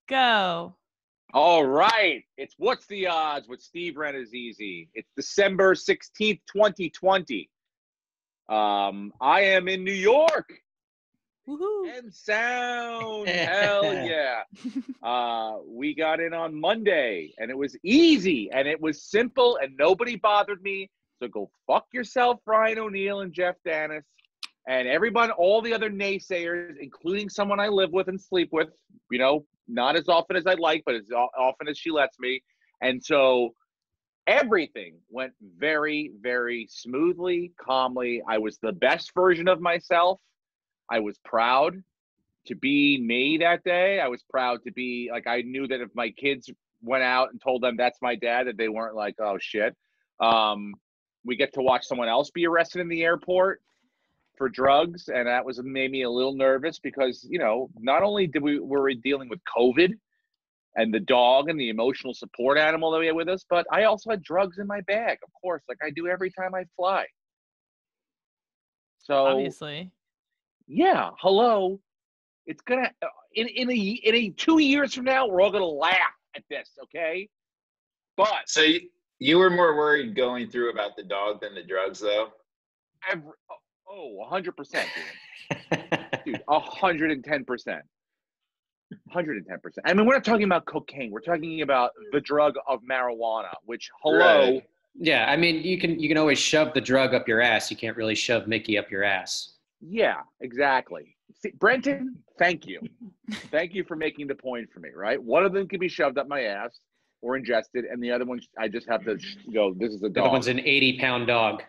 Go. All right. It's What's the Odds with Steve Renazizi. It's December 16th, 2020. I am in New York. Woohoo. And sound. Hell yeah. We got in on Monday, and it was easy, and it was simple, and nobody bothered me. So go fuck yourself, Ryan O'Neal and Jeff Dennis, and everybody, all the other naysayers, including someone I live with and sleep with, not as often as I'd like, but as often as she lets me. And so everything went very, very smoothly, calmly. I was the best version of myself. I was proud to be me that day. I was proud to be, like, I knew that if my kids went out and told them that's my dad, that they weren't like, oh, shit. We get to watch someone else be arrested in the airport for drugs, and that made me a little nervous because, not only were we dealing with COVID and the dog and the emotional support animal that we had with us, but I also had drugs in my bag, of course, like I do every time I fly. So Obviously. Yeah, hello. It's gonna in a 2 years from now, we're all gonna laugh at this, okay? But so you were more worried going through about the dog than the drugs, though. 100%, dude, 110%. 110%. I mean, we're not talking about cocaine. We're talking about the drug of marijuana, which, hello. Right. Yeah, I mean, you can always shove the drug up your ass. You can't really shove Mickey up your ass. Yeah, exactly. See, Brenton, thank you. Thank you for making the point for me, right? One of them can be shoved up my ass or ingested, and the other one, I just have to go, this is a dog. The other one's an 80-pound dog.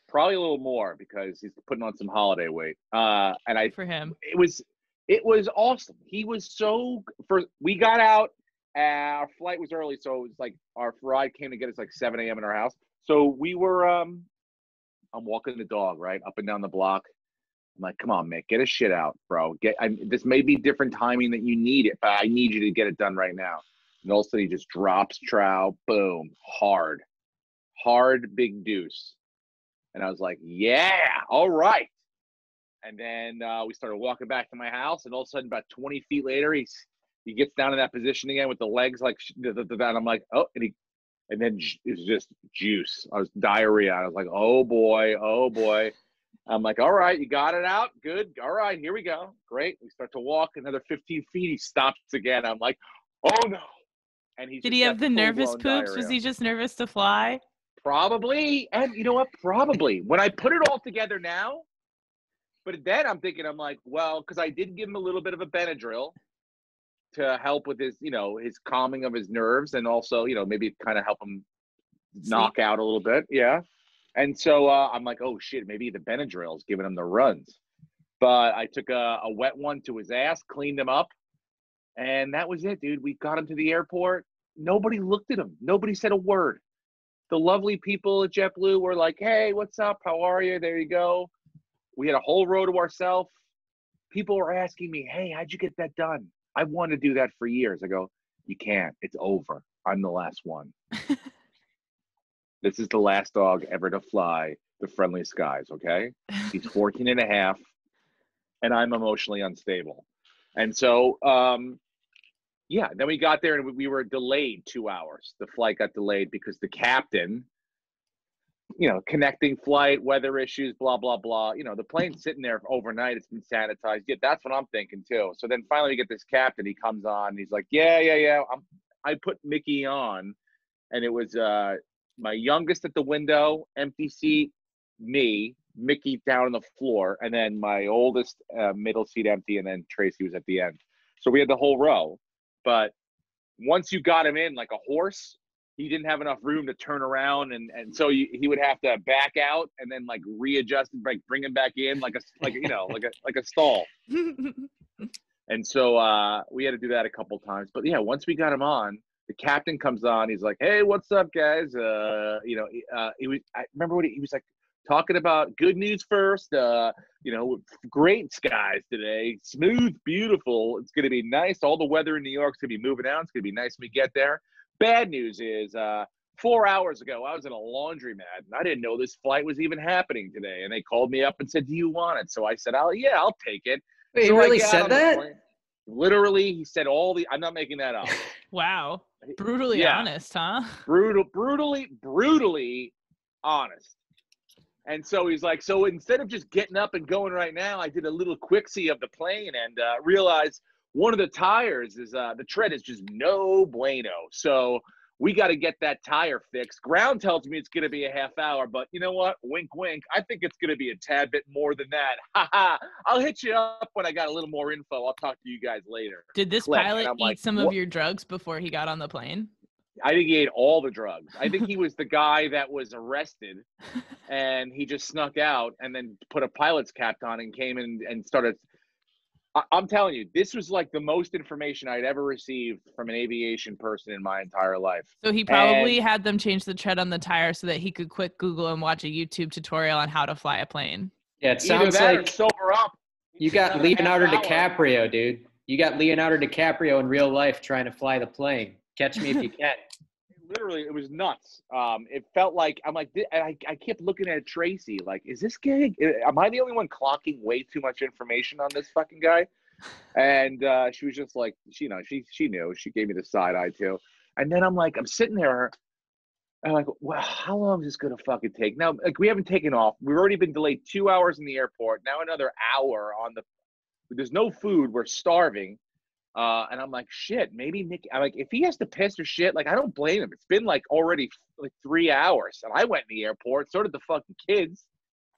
Probably a little more because he's putting on some holiday weight. And for him. It was awesome. He was we got out, our flight was early, so it was like our ride came to get us like 7 a.m. in our house. So we were, I'm walking the dog, right, up and down the block. I'm like, come on, Mick, get his shit out, bro. This may be different timing that you need it, but I need you to get it done right now. And all of a sudden he just drops trow, boom, hard, big deuce. And I was like, yeah, all right. And then we started walking back to my house, and all of a sudden, about 20 feet later, he gets down in that position again with the legs like that. I'm like, oh, and then it was just juice. I was diarrhea. I was like, oh boy. I'm like, all right, you got it out, good. All right, here we go, great. We start to walk another 15 feet. He stops again. I'm like, oh no. And did he have the nervous poops? Diarrhea. Was he just nervous to fly? Probably. And you know what? Probably. When I put it all together now. But then I'm like, well, because I did give him a little bit of a Benadryl to help with his, his calming of his nerves, and also, maybe kind of help him knock out a little bit. Yeah. And so I'm like, oh shit, maybe the Benadryl's giving him the runs. But I took a wet one to his ass, cleaned him up, and that was it, dude. We got him to the airport. Nobody looked at him. Nobody said a word. The lovely people at JetBlue were like, hey, what's up? How are you? There you go. We had a whole row to ourselves. People were asking me, hey, how'd you get that done? I wanted to do that for years. I go, you can't. It's over. I'm the last one. This is the last dog ever to fly the friendly skies, okay? He's 14 and a half, and I'm emotionally unstable. And so, then we got there, and we were delayed 2 hours. The flight got delayed because the captain, connecting flight, weather issues, blah, blah, blah. The plane's sitting there overnight. It's been sanitized. Yeah, that's what I'm thinking too. So then finally we get this captain. He comes on. And he's like, yeah. I put Mickey on, and it was my youngest at the window, empty seat, me, Mickey down on the floor, and then my oldest middle seat empty, and then Tracy was at the end. So we had the whole row. But once you got him in like a horse, he didn't have enough room to turn around, and so he would have to back out and then like readjust and bring him back in like a stall. And so we had to do that a couple times. But yeah, once we got him on, the captain comes on. He's like, "Hey, what's up, guys?" I remember what he was like talking about. Good news first. Great skies today. Smooth, beautiful. It's gonna be nice. All the weather in New York's gonna be moving out. It's gonna be nice when we get there. Bad news is 4 hours ago, I was in a laundromat, and I didn't know this flight was even happening today. And they called me up and said, do you want it? So I said, I'll take it. Wait, so you really said that? Literally, he said I'm not making that up. Wow. Brutally honest, huh? Brutally honest. And so he's like, so instead of just getting up and going right now, I did a little quickie of the plane and realized one of the tires is the tread is just no bueno. So we got to get that tire fixed. Ground tells me it's going to be a half hour, but you know what? Wink, wink. I think it's going to be a tad bit more than that. Ha ha. I'll hit you up when I got a little more info. I'll talk to you guys later. Did this pilot eat some of your drugs before he got on the plane? I think he ate all the drugs. I think he was the guy that was arrested and he just snuck out and then put a pilot's cap on and came in and started. I'm telling you, this was like the most information I'd ever received from an aviation person in my entire life. So he probably had them change the tread on the tire so that he could quick Google and watch a YouTube tutorial on how to fly a plane. Yeah, it sounds like sober up. You got Leonardo DiCaprio, dude. You got Leonardo DiCaprio in real life trying to fly the plane. Catch me if you can. Literally, it was nuts. It felt like I'm like, I kept looking at Tracy, like, is this guy? Am I the only one clocking way too much information on this fucking guy? And she was just like, she knew. She gave me the side eye too. And then I'm sitting there, and I'm like, well, how long is this gonna fucking take? Now, like, we haven't taken off. We've already been delayed 2 hours in the airport. Now another hour on the. There's no food. We're starving. And I'm like, shit, maybe Micky, I'm like, if he has to piss or shit, like, I don't blame him. It's been like already like 3 hours. And I went in the airport. So did the fucking kids.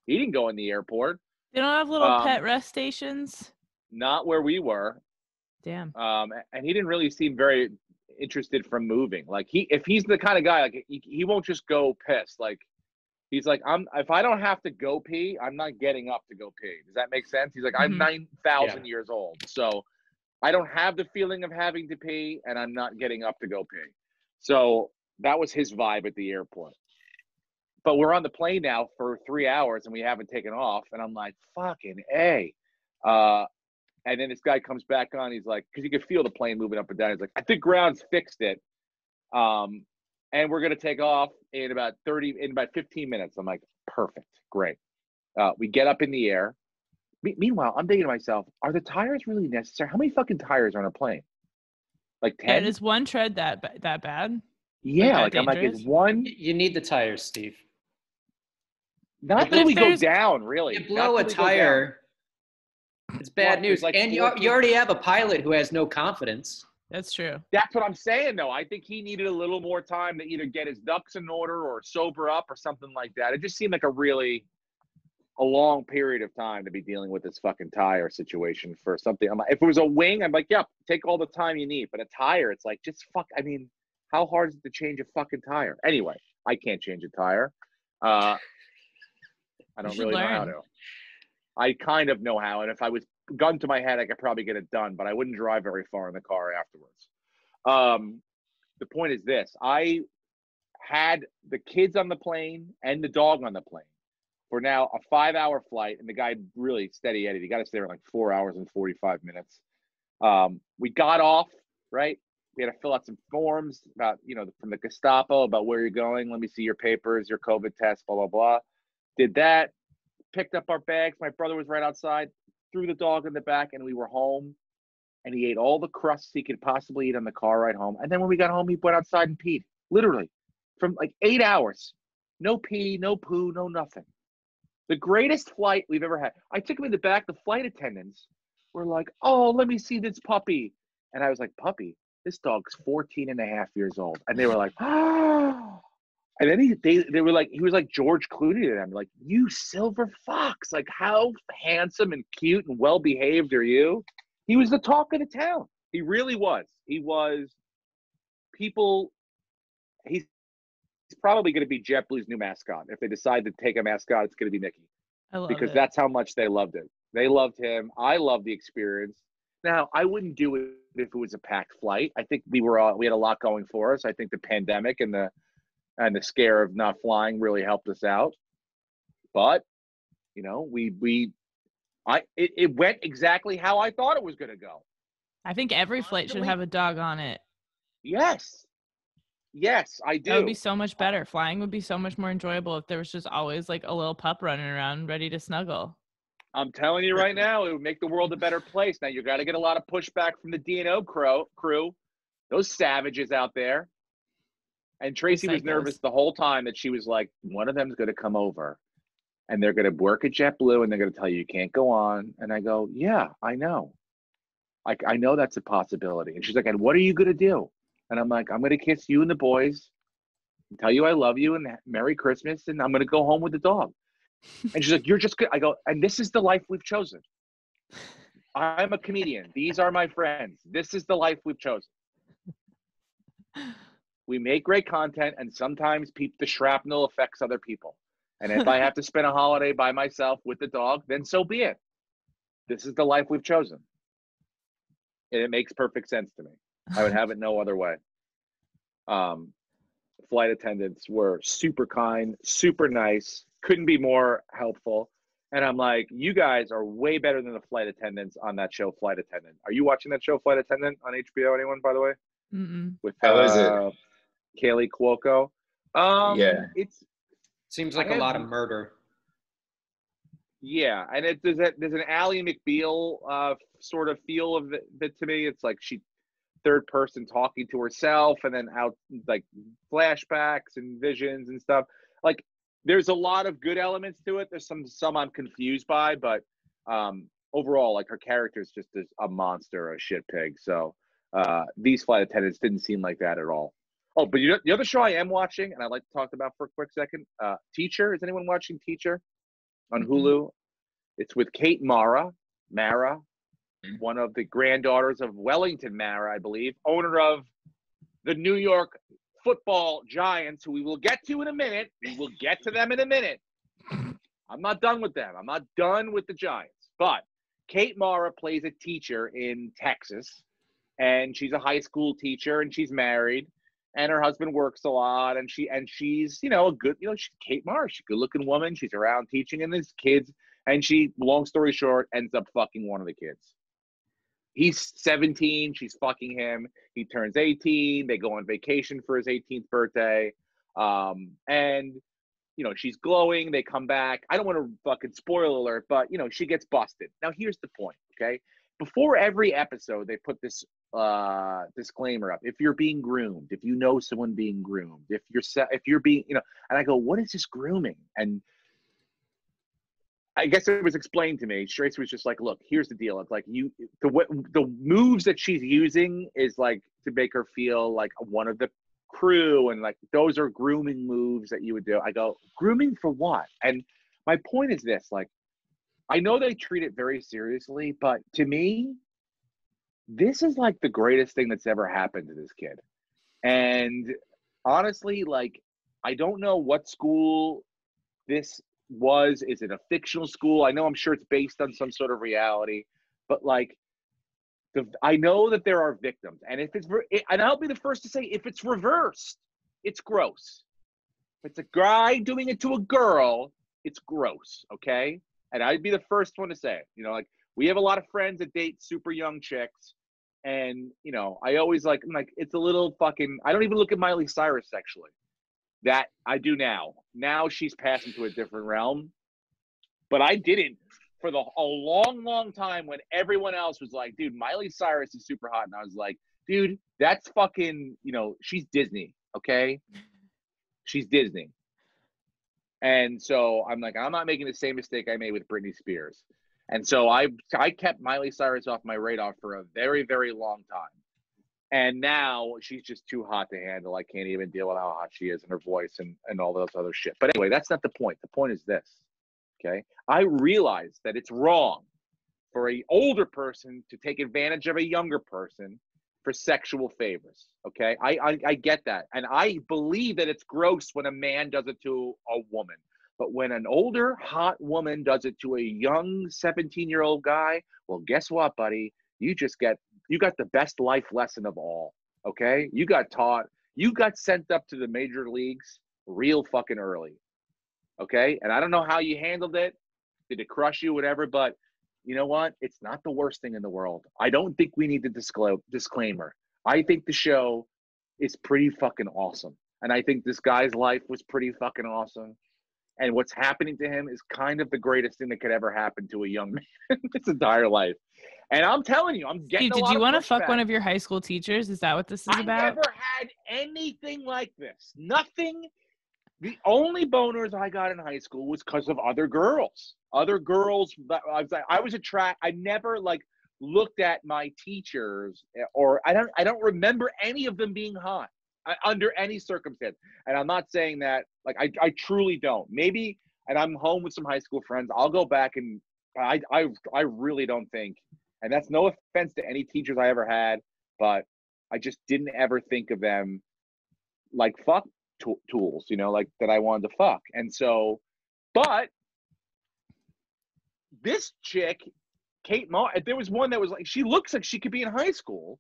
He didn't go in the airport. They don't have little pet rest stations? Not where we were. Damn. And he didn't really seem very interested from moving. Like, if he's the kind of guy, like, he won't just go piss. Like, he's like, if I don't have to go pee, I'm not getting up to go pee. Does that make sense? He's like, I'm 9,000 years old. So I don't have the feeling of having to pee, and I'm not getting up to go pee. So that was his vibe at the airport. But we're on the plane now for 3 hours, and we haven't taken off. And I'm like, fucking A. And then this guy comes back on. He's like, because you could feel the plane moving up and down. He's like, I think ground's fixed it. And we're going to take off in about 15 minutes. I'm like, perfect. Great. We get up in the air. Meanwhile, I'm thinking to myself, are the tires really necessary? How many fucking tires are on a plane? Like 10? Is one tread that bad? Yeah, like I'm like, is one? You need the tires, Steve. Not that we go down, really. You blow a tire, it's bad news. Like, and you already have a pilot who has no confidence. That's true. That's what I'm saying, though. I think he needed a little more time to either get his ducks in order or sober up or something like that. It just seemed like a long period of time to be dealing with this fucking tire situation for something. If it was a wing, I'm like, yep, take all the time you need. But a tire, it's like, just I mean, how hard is it to change a fucking tire? Anyway, I can't change a tire. I don't really know how to. I kind of know how. And if I was gun to my head, I could probably get it done, but I wouldn't drive very far in the car afterwards. The point is this. I had the kids on the plane and the dog on the plane for now a 5-hour flight, and the guy really steady Eddie. He got us there in like 4 hours and 45 minutes. We got off, right? We had to fill out some forms about, from the Gestapo about where you're going. Let me see your papers, your COVID test, blah, blah, blah. Did that, picked up our bags. My brother was right outside, threw the dog in the back, and we were home. And he ate all the crusts he could possibly eat on the car ride home. And then when we got home, he went outside and peed, literally, from like 8 hours. No pee, no poo, no nothing. The greatest flight we've ever had. I took him in the back. The flight attendants were like, oh, let me see this puppy. And I was like, puppy? This dog's 14 and a half years old. And they were like, oh. And then they were like, he was like George Clooney to them. Like, you silver fox. Like, how handsome and cute and well-behaved are you? He was the talk of the town. He really was. He was people. He's probably going to be JetBlue's new mascot. If they decide to take a mascot, it's going to be Micky. Because that's how much they loved it. They loved him. I loved the experience. Now, I wouldn't do it if it was a packed flight. I think we had a lot going for us. I think the pandemic and the scare of not flying really helped us out. But, it went exactly how I thought it was going to go. I think every flight should have a dog on it. Yes, I do. That would be so much better. Flying would be so much more enjoyable if there was just always like a little pup running around ready to snuggle. I'm telling you right now, it would make the world a better place. Now you got to get a lot of pushback from the D&O crew, those savages out there. And Tracy was nervous the whole time that she was like, one of them's going to come over and they're going to work at JetBlue and they're going to tell you can't go on. And I go, yeah, I know. Like, I know that's a possibility. And she's like, and what are you going to do? And I'm like, I'm going to kiss you and the boys and tell you I love you and Merry Christmas. And I'm going to go home with the dog. And she's like, you're just good. I go, and this is the life we've chosen. I'm a comedian. These are my friends. This is the life we've chosen. We make great content, and sometimes the shrapnel affects other people. And if I have to spend a holiday by myself with the dog, then so be it. This is the life we've chosen. And it makes perfect sense to me. I would have it no other way. Flight attendants were super kind, super nice, couldn't be more helpful. And I'm like, you guys are way better than the flight attendants on that show, Flight Attendant. Are you watching that show, Flight Attendant, on HBO? Anyone, by the way? Mm-mm. With How is it? Kaylee Cuoco. Yeah. It's Seems like a lot of murder. Yeah, and there's an Ally McBeal sort of feel of it to me. It's like she third person talking to herself and then out like flashbacks and visions and stuff. Like there's a lot of good elements to it. There's some I'm confused by, but overall, like her character is just a monster, a shit pig. So these flight attendants didn't seem like that at all. Oh, but the other show I am watching, and I'd like to talk about for a quick second, Teacher. Is anyone watching Teacher on Hulu? It's with Kate Mara, one of the granddaughters of Wellington Mara, I believe, owner of the New York Football Giants, who we will get to in a minute. We will get to them in a minute. I'm not done with them. I'm not done with the Giants. But Kate Mara plays a teacher in Texas, and she's a high school teacher, and she's married, and her husband works a lot, and she's a good, she's Kate Mara. She's a good-looking woman. She's around teaching, and there's kids, and she, long story short, ends up fucking one of the kids. He's 17. She's fucking him. He turns 18. They go on vacation for his 18th birthday. And, she's glowing. They come back. I don't want to fucking spoiler alert, but, she gets busted. Now, here's the point, okay? Before every episode, they put this disclaimer up. If you're being groomed, if you know someone being groomed, if you're being, and I go, what is this grooming? And I guess it was explained to me. Trace was just like, look, here's the deal. It's like the moves that she's using is like to make her feel like one of the crew. And like, those are grooming moves that you would do. I go, grooming for what? And my point is this, like, I know they treat it very seriously, but to me, this is like the greatest thing that's ever happened to this kid. And honestly, like, I don't know what school this was. Is it a fictional school? I know, I'm sure it's based on some sort of reality, but like, I know that there are victims, and and I'll be the first to say, if it's reversed, it's gross. If it's a guy doing it to a girl, it's gross, okay? And I'd be the first one to say it. Like, we have a lot of friends that date super young chicks, and I always I'm like, it's a little fucking. I don't even look at Miley Cyrus sexually. That I do now. Now she's passed into a different realm, but I didn't for a long, long time when everyone else was like, dude, Miley Cyrus is super hot. And I was like, dude, that's fucking, she's Disney, okay? She's Disney. And so I'm like, I'm not making the same mistake I made with Britney Spears. And so I kept Miley Cyrus off my radar for a very, very long time. And now she's just too hot to handle. I can't even deal with how hot she is and her voice and all those other shit. But anyway, that's not the point. The point is this, okay? I realize that it's wrong for an older person to take advantage of a younger person for sexual favors, okay? I get that. And I believe that it's gross when a man does it to a woman. But when an older, hot woman does it to a young 17-year-old guy, well, guess what, buddy? You got the best life lesson of all, okay? You got sent up to the major leagues real fucking early, okay? And I don't know how you handled it. Did it crush you, whatever, but you know what? It's not the worst thing in the world. I don't think we need the disclaimer. I think the show is pretty fucking awesome. And I think this guy's life was pretty fucking awesome. And what's happening to him is kind of the greatest thing that could ever happen to a young man in his entire life. And I'm telling you, I'm getting Steve, a did lot you of want to fuck pushback. one of your high school teachers? Is that what this is I about? never had anything like this. Nothing. The only boners I got in high school was because of other girls. Other girls that I was attracted. I never like looked at my teachers, or I don't remember any of them being hot under any circumstance. And I'm not saying that, like, I truly don't. Maybe, and I'm home with some high school friends, I'll go back and I really don't think, and that's no offense to any teachers I ever had, but I just didn't ever think of them like fuck tools, you know, like that I wanted to fuck. And so, but this chick, Kate Moss, there was one that was like, she looks like she could be in high school.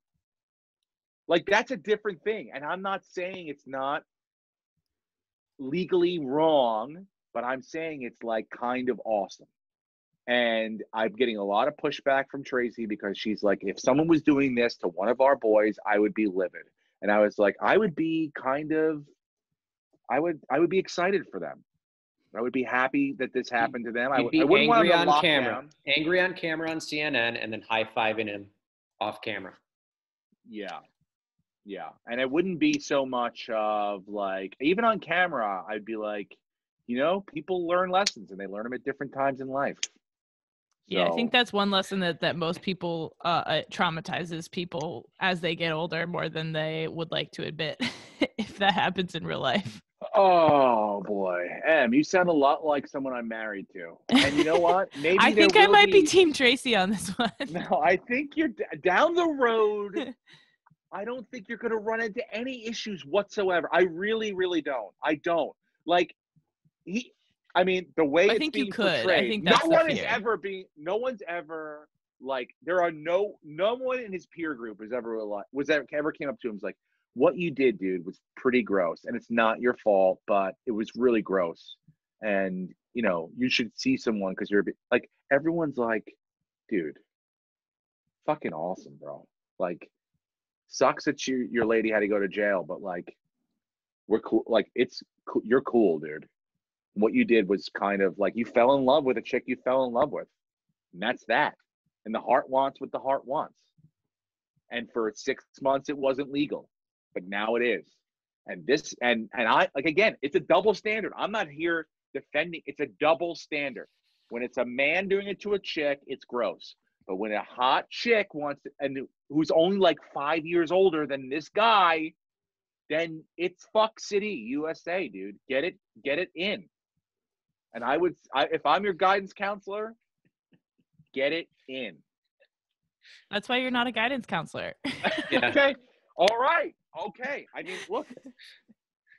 Like, that's a different thing. And I'm not saying it's not legally wrong, but I'm saying it's like kind of awesome. And I'm getting a lot of pushback from Tracy because she's like, if someone was doing this to one of our boys, I would be livid. And I was like, I would be kind of, I would be excited for them. I would be happy that this happened to them. I You'd be wouldn't want angry them to on lock camera. down. Angry on camera on CNN, and then high-fiving him off camera. Yeah. Yeah. And it wouldn't be so much of like, even on camera, I'd be like, you know, people learn lessons and they learn them at different times in life. Yeah, I think So, that's one lesson that most people it traumatizes people as they get older more than they would like to admit if that happens in real life. oh boy, Em, you sound a lot like someone I'm married to. And you know what? Maybe I think there I will might be Team Tracy on this one. No, I think you're down the road. I don't think you're going to run into any issues whatsoever. I really, really don't. I don't. Like, I mean, the way I it's think you being could. I portrayed, think that's the fear. no one's ever, like, there are no one in his peer group has ever, ever came up to him and was like, what you did, dude, was pretty gross. And it's not your fault, but it was really gross. And, you know, you should see someone because you're, like, everyone's like, dude, fucking awesome, bro. Like, sucks that your lady had to go to jail, but like, we're cool. Like, you're cool, dude. What you did was kind of like, you fell in love with a chick you fell in love with, and that's that. And the heart wants what the heart wants. And for 6 months it wasn't legal, but now it is. And this, and I, like, again, it's a double standard. I'm not here defending. It's a double standard. When it's a man doing it to a chick, it's gross. But when a hot chick wants to, and who's only like 5 years older than this guy, then it's fuck city, USA, dude. Get it in. And if I'm your guidance counselor, get it in. That's why you're not a guidance counselor. Yeah. Okay. All right. Okay. I mean, look,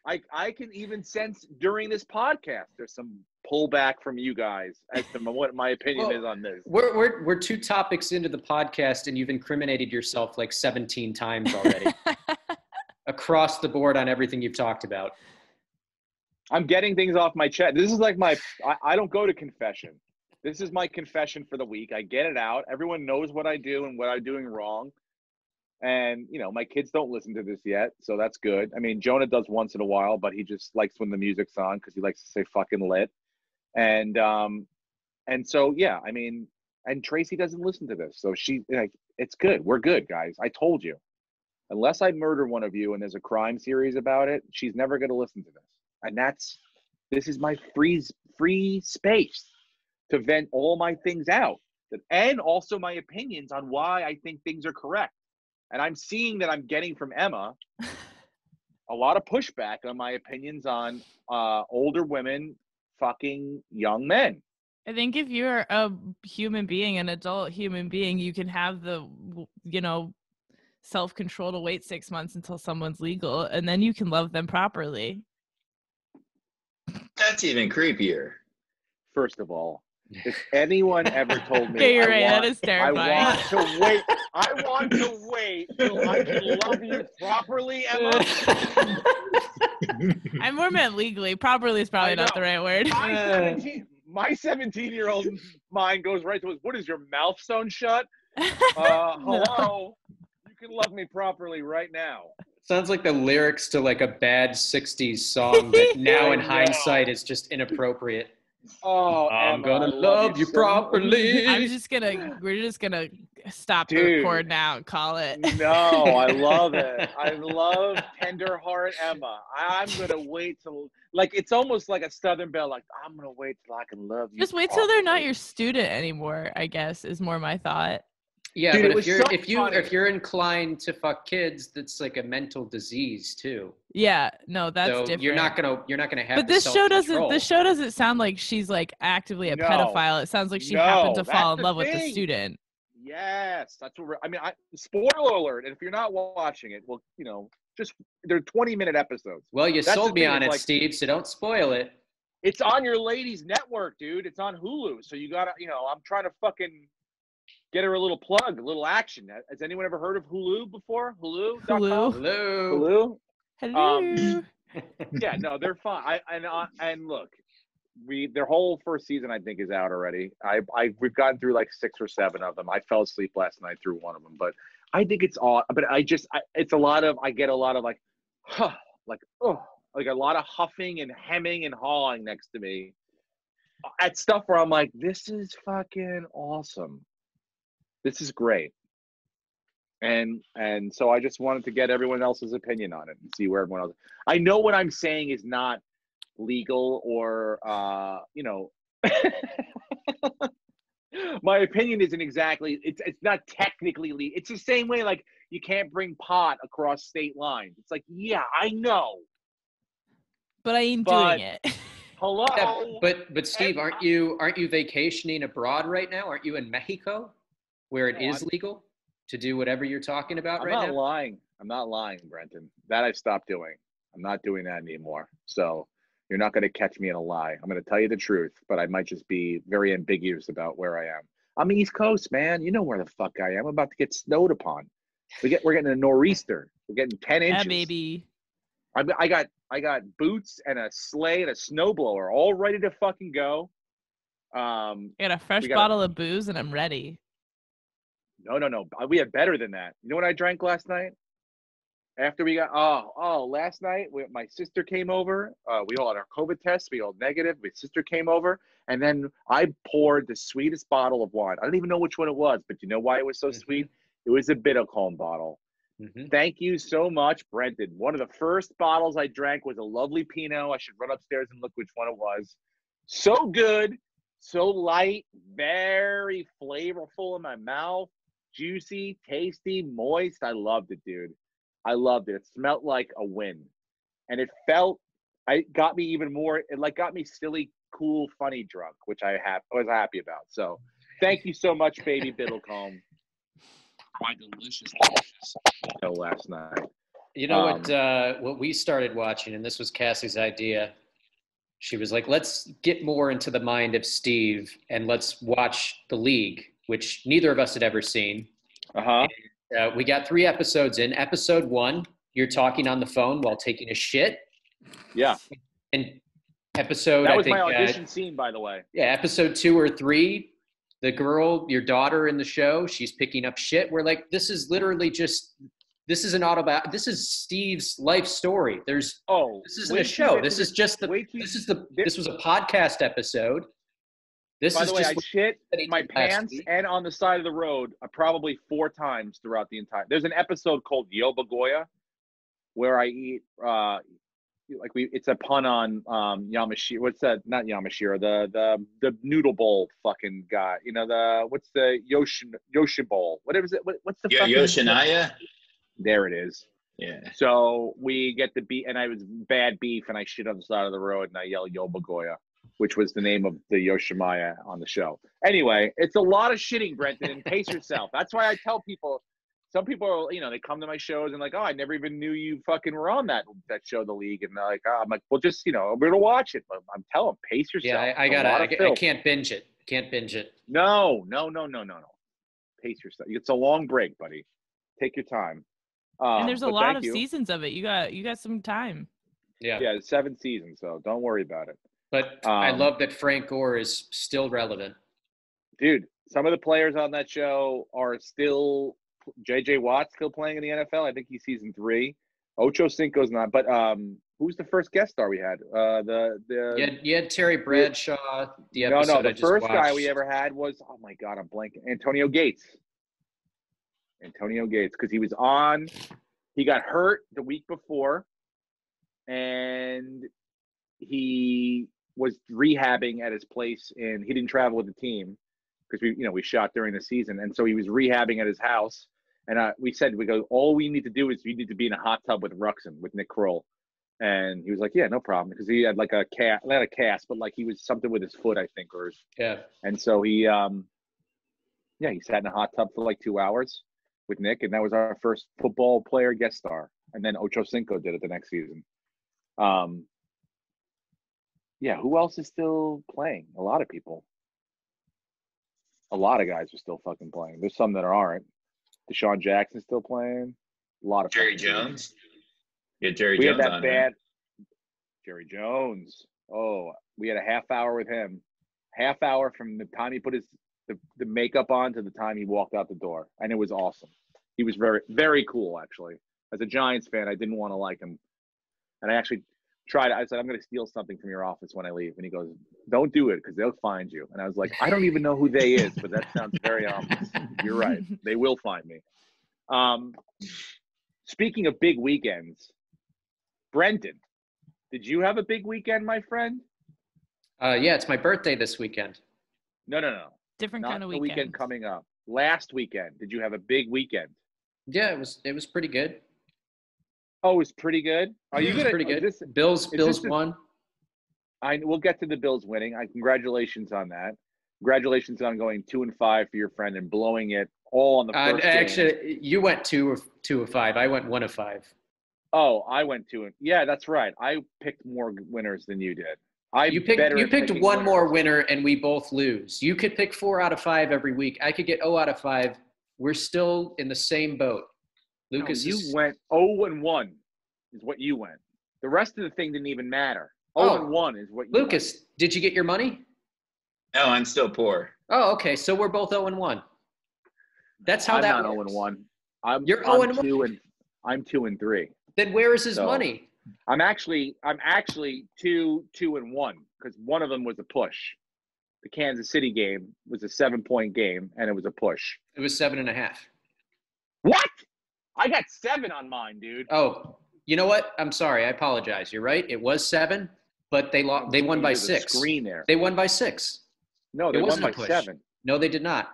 I can even sense during this podcast there's some pullback from you guys as to what my opinion is on this. We're 2 topics into the podcast, and you've incriminated yourself like 17 times already. Across the board on everything you've talked about. I'm getting things off my chest. This is like I don't go to confession. This is my confession for the week. I get it out. Everyone knows what I do and what I'm doing wrong. And, you know, my kids don't listen to this yet, so that's good. I mean, Jonah does once in a while, but he just likes when the music's on because he likes to say fucking lit. And so, yeah, I mean, and Tracy doesn't listen to this. So she, like, it's good. We're good, guys. I told you. Unless I murder one of you and there's a crime series about it, she's never going to listen to this. And this is my free space to vent all my things out, and also my opinions on why I think things are correct. And I'm seeing that I'm getting from Emma a lot of pushback on my opinions on older women fucking young men. I think if you're a human being, an adult human being, you can have the, you know, self-control to wait 6 months until someone's legal, and then you can love them properly. That's even creepier. First of all, if anyone ever told me, Yeah, you're right. That is terrifying. I want to wait till I can love you properly, Emma. I more meant legally. Properly is probably not the right word. My 17-year-old mind goes right to, what is your mouth sewn shut? Hello? You can love me properly right now. Sounds like the lyrics to like a bad 60s song that now in I know. hindsight is just inappropriate. Oh, I'm Emma, gonna I love you so properly. we're just gonna stop the Dude. record now and call it. No, I love it. I love Tender Heart Emma. I'm gonna wait till like it's almost like a Southern Belle. Like I'm gonna wait till I can love you. Just wait till they're not properly. your student anymore, I guess, is more my thought. Yeah, Dude, but it was so funny. if you're inclined to fuck kids, that's like a mental disease too. Yeah, no, that's So different. you're not gonna have. But the this show self-control. doesn't sound like she's like actively a No. pedophile. It sounds like she happened to that's fall in the love with the thing. student. Yes, that's what spoiler alert. And if you're not watching it, well, just they're 20-minute episodes. Well, you That's sold the me thing, on it's it, like- Steve. So don't spoil it. It's on your ladies' network, dude. It's on Hulu. So you gotta, I'm trying to fucking get her a little plug, a little action. Has anyone ever heard of Hulu before? Hulu.com? Hello. Hulu? Hello. Yeah, no, they're fine. And look, their whole first season I think is out already. We've gotten through like 6 or 7 of them. I fell asleep last night through one of them, but I think it's all. But it's a lot of. I get a lot of like, huh, like like a lot of huffing and hemming and hawing next to me at stuff where I'm like, this is fucking awesome. This is great. And so I just wanted to get everyone else's opinion on it and see where everyone else. I know what I'm saying is not legal or my opinion isn't exactly it's not technically legal. It's the same way like you can't bring pot across state lines. It's like, yeah, I know. But I ain't But- doing it. Hello. Yeah, but Steve, aren't you vacationing abroad right now? Aren't you in Mexico, where it No, is legal to do whatever you're talking about I'm right not now? lying. I'm not lying, Brenton. That I've stopped doing. I'm not doing that anymore. So you're not going to catch me in a lie. I'm going to tell you the truth, but I might just be very ambiguous about where I am. I'm East Coast, man. You know where the fuck I am. I'm about to get snowed upon. We're getting a nor'easter. We're getting 10 inches. Yeah, baby. I got boots and a sleigh and a snowblower all ready to fucking go. I got a fresh We got bottle of booze and I'm ready. No. We had better than that. You know what I drank last night? After we got last night my sister came over. We all had our COVID tests. We all negative. My sister came over, and then I poured the sweetest bottle of wine. I don't even know which one it was, but you know why it was so sweet? It was a Bittercombe bottle. Mm-hmm. Thank you so much, Brenton. One of the first bottles I drank was a lovely Pinot. I should run upstairs and look which one it was. So good, so light, very flavorful in my mouth, juicy, tasty, moist. I loved it, dude. I loved it. It smelled like a win. And it got me even more, it like got me silly, cool, funny drunk, which I was happy about. So thank you so much, baby Biddlecombe. My delicious show last night. You know what we started watching, and this was Cassie's idea. She was like, let's get more into the mind of Steve and let's watch The League, which neither of us had ever seen. Uh-huh. We got 3 episodes in. Episode 1, you're talking on the phone while taking a shit. Yeah. And episode, that was I think, my audition scene, by the way. Yeah, episode 2 or 3, the girl, your daughter in the show, she's picking up shit. We're like, this is literally just, this is this is Steve's life story. This isn't a show. This is just this was a podcast episode. By the way, I shit my pants and on the side of the road probably 4 times throughout the entire. There's an episode called Yobagoya where I eat it's a pun on Yamashiro. What's that? Not Yamashiro. The noodle bowl fucking guy. You know what's the Yoshi bowl? Whatever is it? What's the fucking Yoshinaya? There it is. Yeah. So we get the beef, and I was bad beef, and I shit on the side of the road, and I yell Yobagoya, which was the name of the Yoshimaya on the show. Anyway, it's a lot of shitting, Brenton, and pace yourself. That's why I tell people, some people are, they come to my shows and like, oh, I never even knew you fucking were on that show, The League. And they're like, I'm like, well, just, we're going to watch it. But I'm telling them, pace yourself. Yeah, I can't binge it. Can't binge it. No. Pace yourself. It's a long break, buddy. Take your time. And there's a lot of seasons of it. You got some time. Yeah. Yeah, 7 seasons, so don't worry about it. But I love that Frank Gore is still relevant. Dude, some of the players on that show are still – J.J. Watt's still playing in the NFL. I think he's season 3. Ocho Cinco's not, but who's the first guest star we had? You had Terry Bradshaw. The episode the I just first watched. guy we ever had was, oh my God, I'm blanking. Antonio Gates, because he got hurt the week before, and he was rehabbing at his place, and he didn't travel with the team because we shot during the season, and so he was rehabbing at his house. And we go, all we need to do is you need to be in a hot tub with Ruxin, with Nick Kroll. And he was like, yeah, no problem. Because he had like not a cast, but like he was something with his foot, I think. And so he sat in a hot tub for like 2 hours with Nick. And that was our first football player guest star. And then Ocho Cinco did it the next season. Who else is still playing? A lot of people. A lot of guys are still fucking playing. There's some that aren't. Deshaun Jackson's still playing. A lot of Jerry Jones. Yeah, Jerry Jones. We had that bad Jerry Jones. Oh, we had a half hour with him. Half hour from the time he put the makeup on to the time he walked out the door, and it was awesome. He was very, very cool, actually. As a Giants fan, I didn't want to like him, and I actually tried. I said, "I'm going to steal something from your office when I leave," and he goes, "Don't do it because they'll find you." And I was like, "I don't even know who they is, but that sounds very ominous." You're right; they will find me. Speaking of big weekends, Brendan, did you have a big weekend, my friend? Yeah, it's my birthday this weekend. No. Different Not kind of the weekend. weekend coming up. Last weekend, did you have a big weekend? Yeah, it was pretty good. Oh, it was pretty good. Are you gonna? Pretty good. Bills won. We'll get to the Bills winning. Congratulations on that. Congratulations on going 2-5 for your friend and blowing it all on the first game. Actually, you went 2 of 5. I went 1 of 5. Oh, I went 2. Yeah, that's right. I picked more winners than you did. You picked one more winner, and we both lose. You could pick 4 out of 5 every week. I could get 0 out of 5. We're still in the same boat. Lucas, you went 0-1 is what you went. The rest of the thing didn't even matter. 0-1 is what you Lucas, went. did you get your money? No, I'm still poor. Oh, okay. So we're both 0-1. That's how that works. I'm not 0-1. You're 0-1. I'm 2-3. Then where is his money? I'm actually 2-1 because one of them was a push. The Kansas City game was a 7-point game, and it was a push. It was 7.5. What? I got 7 on mine, dude. Oh, you know what? I'm sorry. I apologize. You're right. It was 7, but they won by 6. Screen there. They won by 6. No, they won by 7. No, they did not.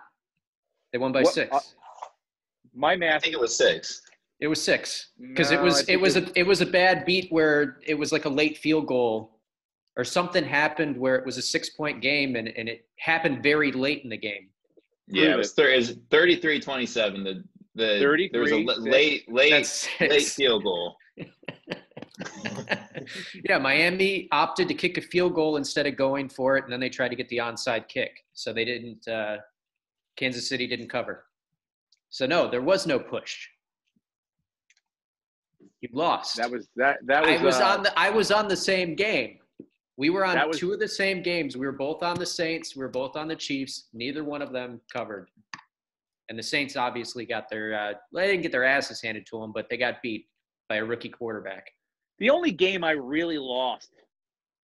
They won by 6. My math. I think it was 6. It was 6 because it was a bad beat where it was like a late field goal or something happened where it was a 6-point game and it happened very late in the game. Yeah, it was 33-27. There was a late field goal. Yeah, Miami opted to kick a field goal instead of going for it, and then they tried to get the onside kick. So they didn't. Kansas City didn't cover. So no, there was no push. You lost. That was. I was on the same game. We were on 2 of the same games. We were both on the Saints. We were both on the Chiefs. Neither one of them covered. And the Saints obviously got they didn't get their asses handed to them, but they got beat by a rookie quarterback. The only game I really lost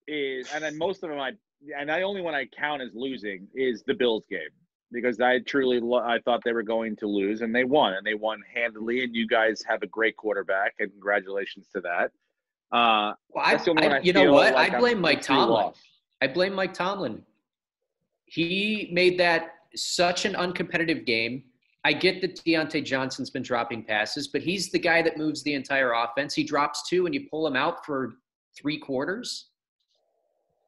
is, and then most of them the only one I count as losing is the Bills game because I thought they were going to lose and they won handily. And you guys have a great quarterback and congratulations to that. You know what? I blame Mike Tomlin. I blame Mike Tomlin. He made that such an uncompetitive game. I get that Deontay Johnson's been dropping passes, but he's the guy that moves the entire offense. He drops 2 and you pull him out for 3 quarters.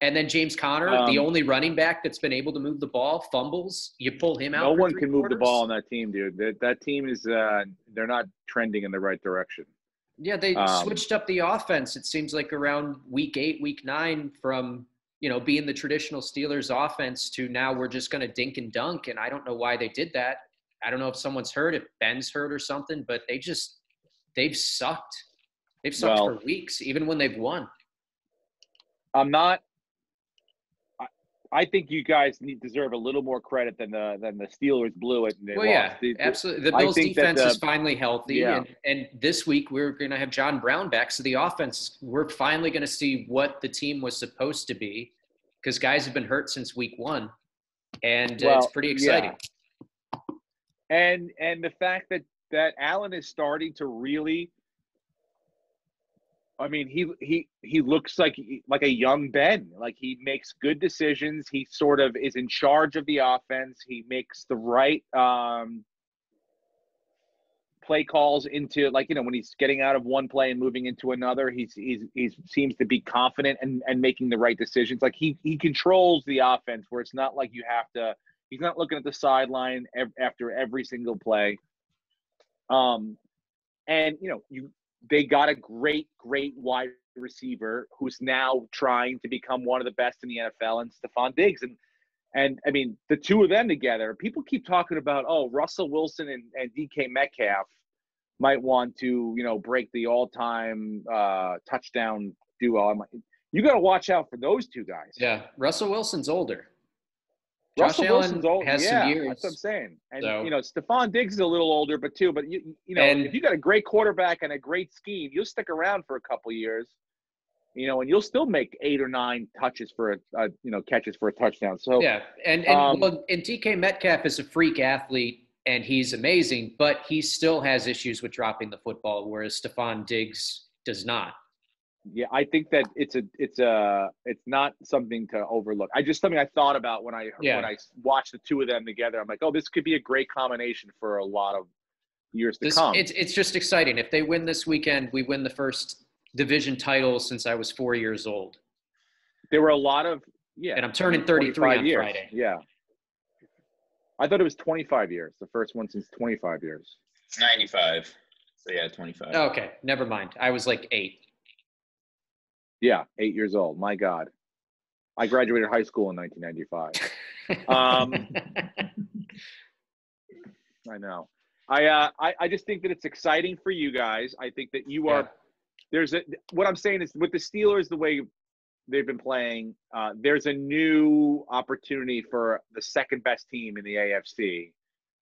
And then James Conner, the only running back that's been able to move the ball, fumbles. You pull him out. No one can move the ball on that team, dude. That team is they're not trending in the right direction. Yeah, they switched up the offense. It seems like around week 8, week 9 from, being the traditional Steelers offense to now we're just going to dink and dunk. And I don't know why they did that. I don't know if someone's hurt, if Ben's hurt or something, but they've sucked. They've sucked for weeks, even when they've won. I think you guys deserve a little more credit than the Steelers blew it and they lost. Yeah, absolutely. The Bills' defense is finally healthy, and this week we're going to have John Brown back. So the offense, we're finally going to see what the team was supposed to be, because guys have been hurt since week 1, and it's pretty exciting. Yeah. And the fact that Allen is starting to really. I mean, he looks like a young Ben. Like, he makes good decisions. He sort of is in charge of the offense. He makes the right play calls into, like, when he's getting out of one play and moving into another. He seems to be confident and making the right decisions. Like, he controls the offense, where it's not like you have to. He's not looking at the sideline after every single play. And they got a great wide receiver who's now trying to become one of the best in the NFL, and Stephon Diggs. And I mean, the two of them together, people keep talking about, Russell Wilson and DK Metcalf might want to, break the all-time touchdown duo. You got to watch out for those two guys. Yeah, Russell Wilson's older. Russell Josh Wilson's Allen old. has some years. That's what I'm saying. And So, Stephon Diggs is a little older, but if you got a great quarterback and a great scheme, you'll stick around for a couple years, and you'll still make 8 or 9 touches for catches for a touchdown. So yeah, and DK Metcalf is a freak athlete and he's amazing, but he still has issues with dropping the football, whereas Stephon Diggs does not. Yeah, I think that it's not something to overlook. Something I thought about when I watched the two of them together. I'm like, this could be a great combination for a lot of years to come. It's just exciting. If they win this weekend, we win the first division title since I was 4 years old. There were a lot of and I'm turning 33 on years. Friday. Yeah, I thought it was 25 years. The first one since 25 years. It's 95. So yeah, 25. Okay, never mind. I was like 8. Yeah, 8 years old. My God. I graduated high school in 1995. I know. I just think that it's exciting for you guys. I think that you are what I'm saying is, with the Steelers, the way they've been playing, there's a new opportunity for the second best team in the AFC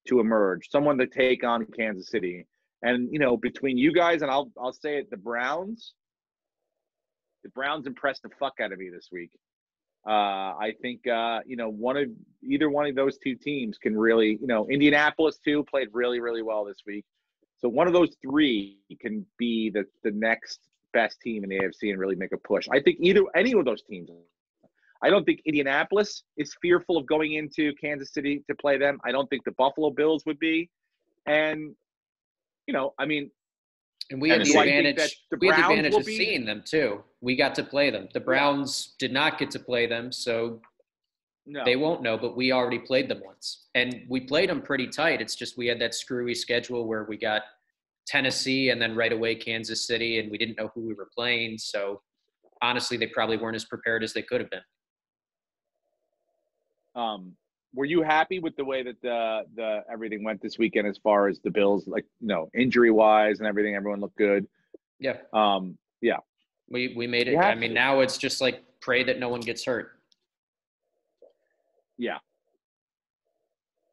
to emerge, someone to take on Kansas City. And, between you guys, and I'll say it, the Browns impressed the fuck out of me this week. I think, either one of those two teams can really, Indianapolis too played really, really well this week. So one of those three can be the next best team in the AFC and really make a push. I think any of those teams. I don't think Indianapolis is fearful of going into Kansas City to play them. I don't think the Buffalo Bills would be. And, and we had the advantage of seeing them too. We got to play them. The Browns did not get to play them, so they won't know, but we already played them once. And we played them pretty tight. It's just we had that screwy schedule where we got Tennessee and then right away Kansas City, and we didn't know who we were playing. So honestly, they probably weren't as prepared as they could have been. Were you happy with the way that the everything went this weekend as far as the Bills, injury wise and everything? Everyone looked good. Yeah. Yeah. We made it. I mean, now it's just like pray that no one gets hurt. Yeah.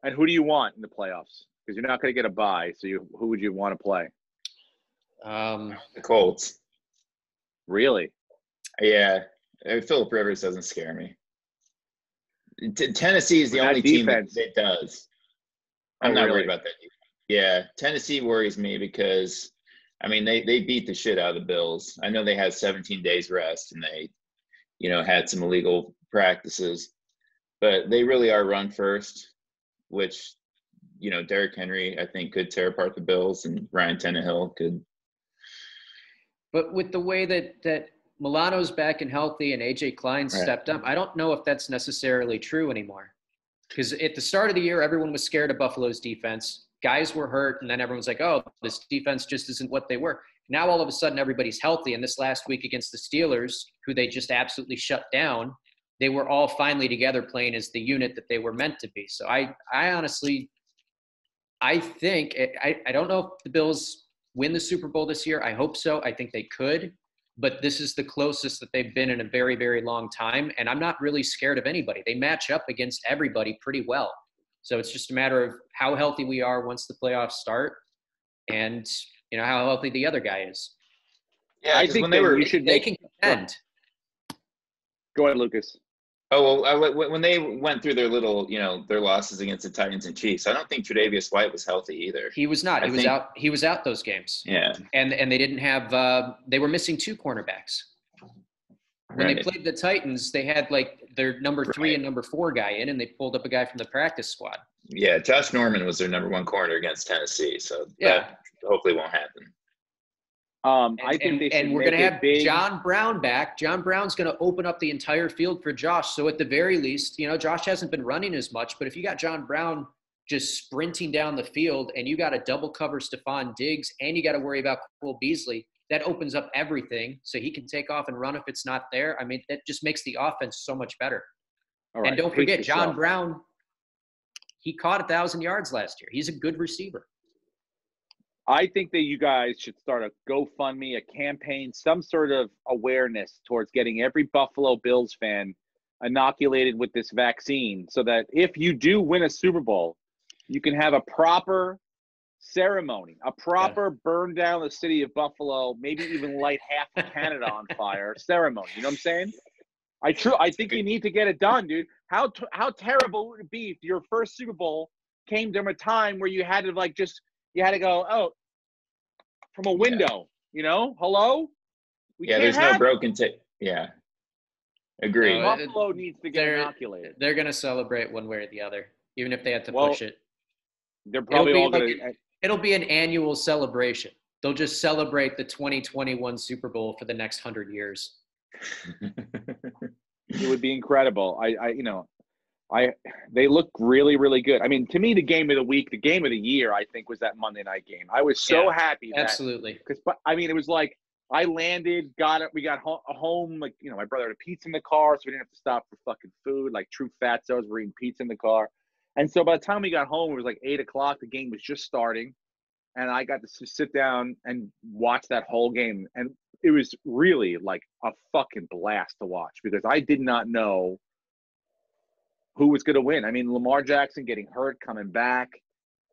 And who do you want in the playoffs? Because you're not going to get a bye. So who would you want to play? The Colts. Really? Yeah. Phillip Rivers doesn't scare me. Tennessee is the only team that does. I'm not worried about that. Yeah, Tennessee worries me because, they beat the shit out of the Bills. I know they had 17 days rest and they, had some illegal practices, but they really are run first, which, Derrick Henry, I think, could tear apart the Bills, and Ryan Tannehill could. But with the way that Milano's back and healthy and AJ Klein stepped up, I don't know if that's necessarily true anymore. Because at the start of the year, everyone was scared of Buffalo's defense. Guys were hurt, and then everyone's like, this defense just isn't what they were. Now all of a sudden everybody's healthy, and this last week against the Steelers, who they just absolutely shut down, they were all finally together playing as the unit that they were meant to be. So I honestly think – I don't know if the Bills win the Super Bowl this year. I hope so. I think they could. but this is the closest that they've been in a very, very long time. And I'm not really scared of anybody. They match up against everybody pretty well. So it's just a matter of how healthy we are once the playoffs start and, you know, how healthy the other guy is. Yeah, I think when they can contend. Go ahead, Lucas. Oh, well, when they went through their little, you know, their losses against the Titans and Chiefs, I don't think Tre'Davious White was healthy either. He was not. He was out those games. Yeah. And they didn't have they were missing 2 cornerbacks. When they played the Titans, they had like their number 3 and number 4 guy in, and they pulled up a guy from the practice squad. Yeah, Josh Norman was their number 1 corner against Tennessee, so that hopefully won't happen. I think we're going to have John Brown back. John Brown's going to open up the entire field for Josh. So at the very least, you know, Josh hasn't been running as much, but if you got John Brown just sprinting down the field and you got to double cover Stephon Diggs and you got to worry about Cole Beasley, that opens up everything so he can take off and run if it's not there. I mean, that just makes the offense so much better. All right, and don't forget, John Brown, he caught 1,000 yards last year. He's a good receiver. I think that you guys should start a GoFundMe, a campaign, some sort of awareness towards getting every Buffalo Bills fan inoculated with this vaccine so that if you do win a Super Bowl, you can have a proper ceremony, a proper burn down the city of Buffalo, maybe even light half of Canada on fire ceremony. You know what I'm saying? I think you need to get it done, dude. How terrible would it be if your first Super Bowl came during a time where you had to you had to go, from a window, you know? Hello? There's no broken tape. Yeah. Agreed. Buffalo needs to get inoculated. They're going to celebrate one way or the other, even if they have to push it. They're probably all going to. It'll be an annual celebration. They'll just celebrate the 2021 Super Bowl for the next 100 years. It would be incredible. They look really, really good. I mean, to me, the game of the week, the game of the year, I think, was that Monday night game. I was so happy. Absolutely. Because, it was like I landed, we got home, like, you know, my brother had a pizza in the car, so we didn't have to stop for fucking food. Like true fatzos, we're eating pizza in the car. And so by the time we got home, it was like 8 o'clock. The game was just starting. And I got to sit down and watch that whole game. And it was really like a fucking blast to watch because I did not know who was going to win. I mean, Lamar Jackson getting hurt, coming back,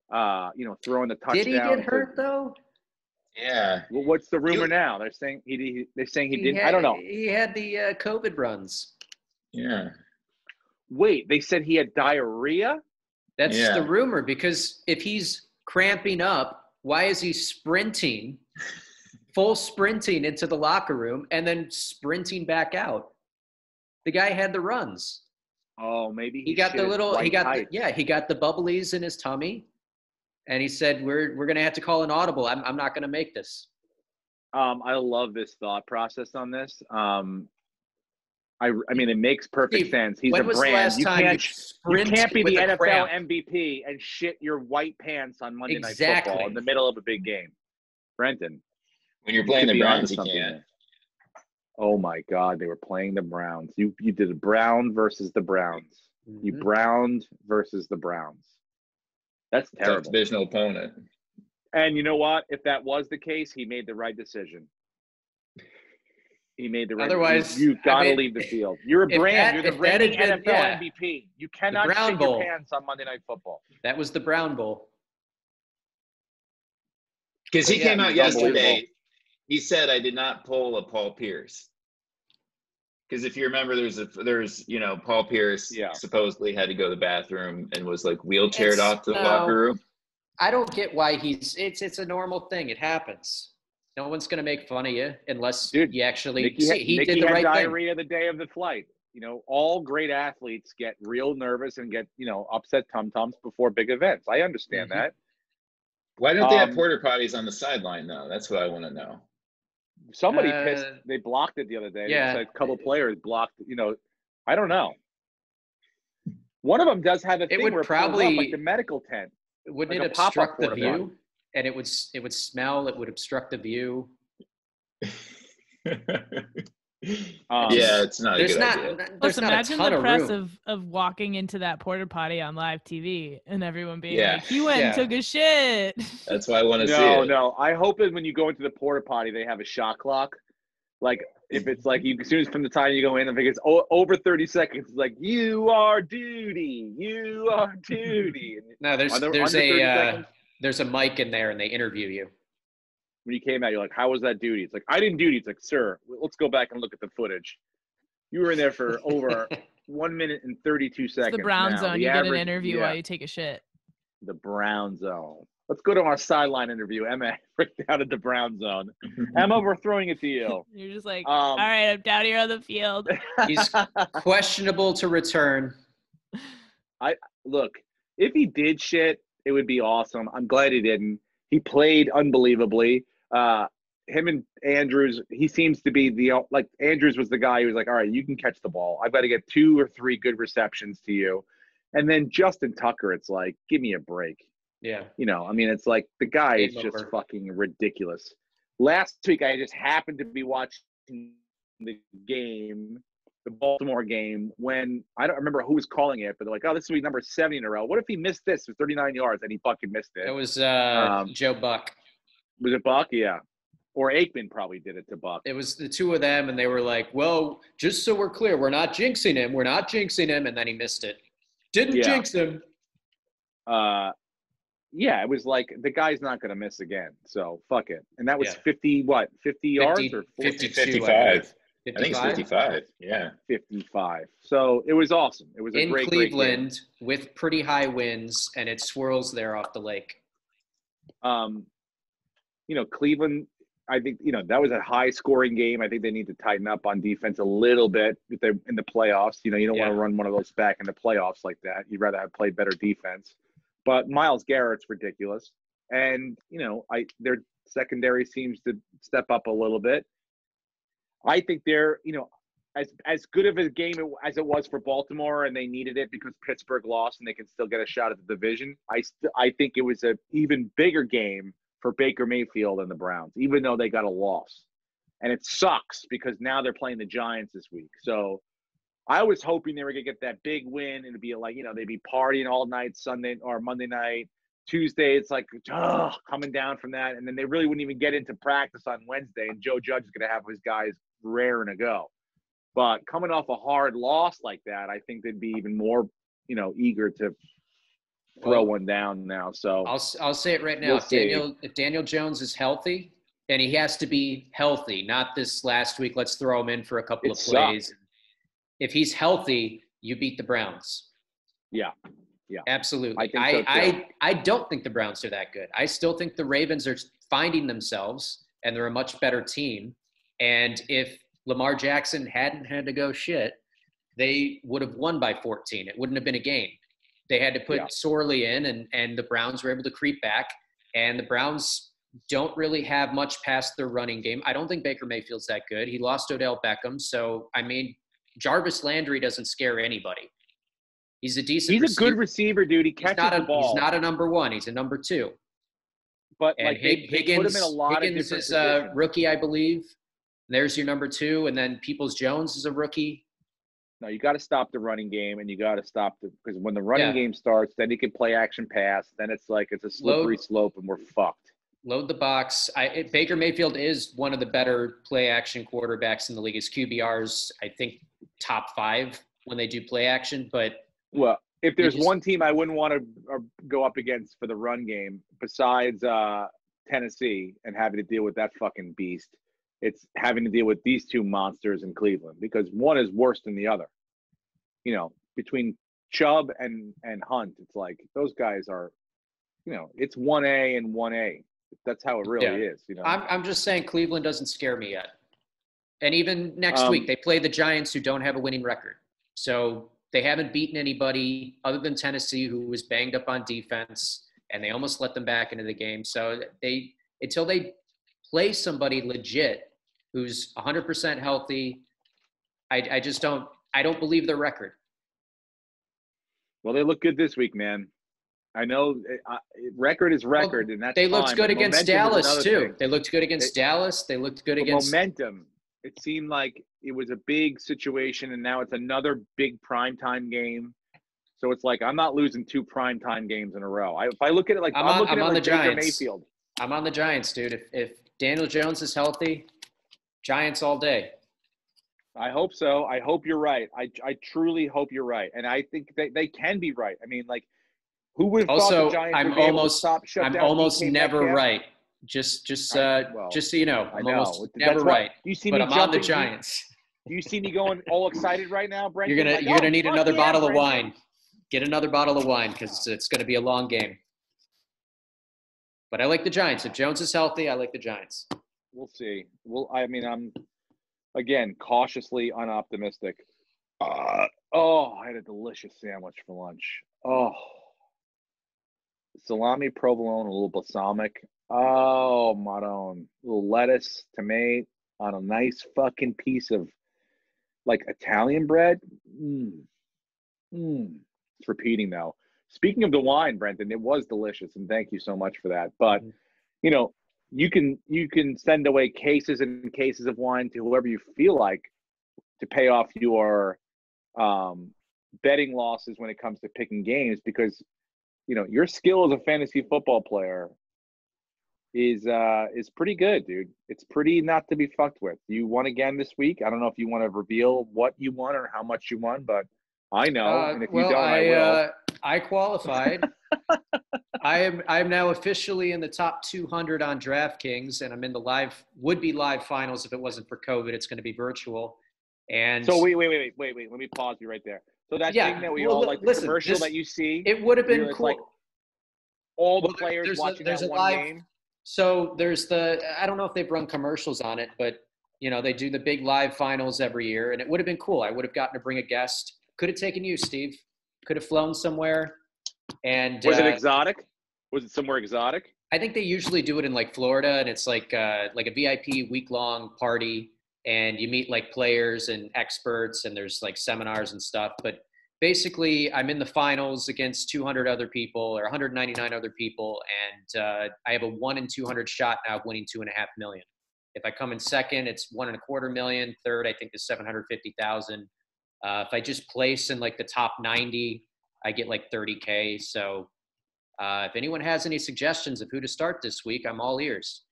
throwing the touchdown. Did he get hurt though? Yeah. Well, what's the rumor now? They're saying he didn't. I don't know. He had the COVID runs. Yeah. Wait, they said he had diarrhea? That's the rumor because if he's cramping up, why is he sprinting, full sprinting into the locker room and then sprinting back out? The guy had the runs. Oh, maybe he got the bubblies in his tummy, and he said, "We're going to have to call an audible. I'm not going to make this." I love this thought process on this. I mean, it makes perfect sense. He's a brand. You can't be the NFL MVP and shit your white pants on Monday Night Football in the middle of a big game. Brenton. When you're playing the Browns, you can't. Oh, my God. They were playing the Browns. You did a Brown versus the Browns. Mm-hmm. You Browned versus the Browns. That's terrible. Divisional opponent. And you know what? If that was the case, he made the right decision. He made the right. Otherwise, you got to leave the field. You're a brand. You're the reigning NFL MVP. You cannot shit your pants on Monday Night Football. That was the Brown Bowl. Because he came out yesterday. He said, "I did not pull a Paul Pierce." Because if you remember, there's Paul Pierce supposedly had to go to the bathroom and was like wheelchaired off to the locker room. I don't get why it's a normal thing. It happens. No one's going to make fun of you unless you actually he did the right thing. Diarrhea the day of the flight. You know, all great athletes get real nervous and get, upset tum-tums before big events. I understand that. Why don't they have porta potties on the sideline, though? That's what I want to know. Somebody pissed. They blocked it the other day. Yeah. A couple players blocked, I don't know. One of them does have a thing where it probably up, like the medical tent. Wouldn't it obstruct the view? And it would smell. It would obstruct the view. It's not a good idea. Listen, imagine the press of walking into that porta potty on live TV and everyone being like, "He went and took a shit." That's why I want to see it. No. I hope that when you go into the porta potty, they have a shot clock. Like if it's like you, as soon as from the time you go in, I think it's over 30 seconds. It's like you are duty. No, there's a mic in there, and they interview you. When you came out, you're like, "How was that duty?" It's like, "I didn't duty." It's like, "Sir, let's go back and look at the footage. You were in there for over 1 minute and 32 seconds." It's the brown zone. You get an interview yeah, while you take a shit. The brown zone. Let's go to our sideline interview. Emma, break down at the brown zone. Emma, we're throwing it to you. You're just like, all right, I'm down here on the field. He's questionable to return. Look, if he did shit, it would be awesome. I'm glad he didn't. He played unbelievably. Him and Andrews, he seems to be Andrews was the guy who was like, all right, you can catch the ball. I've got to get 2 or 3 good receptions to you. And then Justin Tucker, it's like, give me a break. Yeah. I mean, it's like the guy is just fucking ridiculous. Last week, I just happened to be watching the game, the Baltimore game, when I don't remember who was calling it, but they're like, oh, this will be number 70 in a row. What if he missed this for 39 yards and he fucking missed it? It was Joe Buck. Was it Buck? Yeah. Or Aikman probably did it to Buck. It was the two of them, and they were like, well, just so we're clear, we're not jinxing him. We're not jinxing him. And then he missed it. Didn't jinx him. Yeah, it was like the guy's not going to miss again. So fuck it. And that was 50 yards or 55. I think it's 55. Yeah. 55. So it was awesome. It was a great Cleveland with pretty high winds, and it swirls there off the lake. Cleveland, I think, that was a high scoring game. I think they need to tighten up on defense a little bit if they're in the playoffs. You don't want to run one of those back in the playoffs like that. You'd rather have played better defense. But Myles Garrett's ridiculous. And, their secondary seems to step up a little bit. I think they're, as good of a game as it was for Baltimore, and they needed it because Pittsburgh lost and they can still get a shot at the division. I think it was an even bigger game for Baker Mayfield and the Browns, even though they got a loss. And it sucks because now they're playing the Giants this week. So I was hoping they were going to get that big win and it'd be like, they'd be partying all night, Sunday or Monday night. Tuesday, it's like, coming down from that. And then they really wouldn't even get into practice on Wednesday. And Joe Judge is going to have his guys raring to go. But coming off a hard loss like that, I think they'd be even more, eager to throw one down now. So I'll say it right now. If Daniel Jones is healthy, and he has to be healthy, not this last week, let's throw him in for a couple of plays. Sucked. If he's healthy, you beat the Browns. Yeah. Absolutely. I don't think the Browns are that good. I still think the Ravens are finding themselves, and they're a much better team. And if Lamar Jackson hadn't had to go shit, they would have won by 14. It wouldn't have been a game. They had to put Sorley in, and the Browns were able to creep back. And the Browns don't really have much past their running game. I don't think Baker Mayfield's that good. He lost Odell Beckham. So, Jarvis Landry doesn't scare anybody. He's a decent He's a good receiver, dude. He catches the ball. He's not a number 1. He's a number 2. But Higgins, put him in a lot Higgins of is a rookie, I believe. There's your number 2. And then Peoples-Jones is a rookie. No, you got to stop the running game, and you got to stop because when the running game starts, then he can play action pass. Then it's like it's a slippery slope, and we're fucked. Load the box. Baker Mayfield is one of the better play action quarterbacks in the league. His QBRs, I think, top 5 when they do play action. But if there's one team I wouldn't want to go up against for the run game besides Tennessee and having to deal with that fucking beast, it's having to deal with these 2 monsters in Cleveland because one is worse than the other. Between Chubb and Hunt, it's like those guys are, it's 1A and 1A. That's how it really is. I'm just saying Cleveland doesn't scare me yet. And even next week, they play the Giants, who don't have a winning record. So they haven't beaten anybody other than Tennessee, who was banged up on defense, and they almost let them back into the game. So until they play somebody legit who's 100% healthy, I don't believe their record. Well, they look good this week, man. I know record is record, and that's they looked fine, good against Dallas too. Thing. They looked good against Dallas. They looked good against momentum. It seemed like it was a big situation, and now it's another big primetime game. So it's like I'm not losing 2 primetime games in a row. If I look at it like I'm looking at the Baker Giants. Mayfield. I'm on the Giants, dude. If Daniel Jones is healthy, Giants all day. I hope so. I hope you're right. I truly hope you're right. And I think they can be right. I mean, like, who would have thought the Giants would be able to shut down almost DK never Metcalf? right. Just so you know, I'm almost never That's right. You see but me I'm jumping, on the Giants. You see me going all excited right now, Brendan? You're gonna need another bottle of Brendan. wine. Get another bottle of wine because it's going to be a long game. But I like the Giants. If Jones is healthy, I like the Giants. We'll see. I'm again cautiously unoptimistic. I had a delicious sandwich for lunch. Salami, provolone, a little balsamic. Oh, Madone. A little lettuce, tomato on a nice fucking piece of like Italian bread. It's repeating though. Speaking of the wine, Brendan, it was delicious, and thank you so much for that. But you know, you can send away cases and cases of wine to whoever you feel like to pay off your betting losses when it comes to picking games, because you know your skill as a fantasy football player is pretty good, dude. It's pretty not to be fucked with. You won again this week. I don't know if you want to reveal what you won or how much you won, but I know, and if you don't, I will. I qualified. I'm now officially in the top 200 on DraftKings, and I'm in the would-be live finals if it wasn't for COVID. It's going to be virtual. And so wait. Let me pause you right there. So that thing that we all like, the commercial that you see, it would have been cool. Like all the players watching that one game. So I don't know if they've run commercials on it, but you know they do the big live finals every year, and it would have been cool. I would have gotten to bring a guest. Could have taken you, Steve. Could have flown somewhere. And was it exotic? Was it somewhere exotic? I think they usually do it in like Florida, and it's like a VIP week-long party, and you meet like players and experts, and there's like seminars and stuff. But basically, I'm in the finals against 200 other people or 199 other people, and I have a 1 in 200 shot now of winning $2.5 million. If I come in second, it's $1.25 million. Third, I think is 750,000. If I just place in like the top 90, I get like 30K. So if anyone has any suggestions of who to start this week, I'm all ears.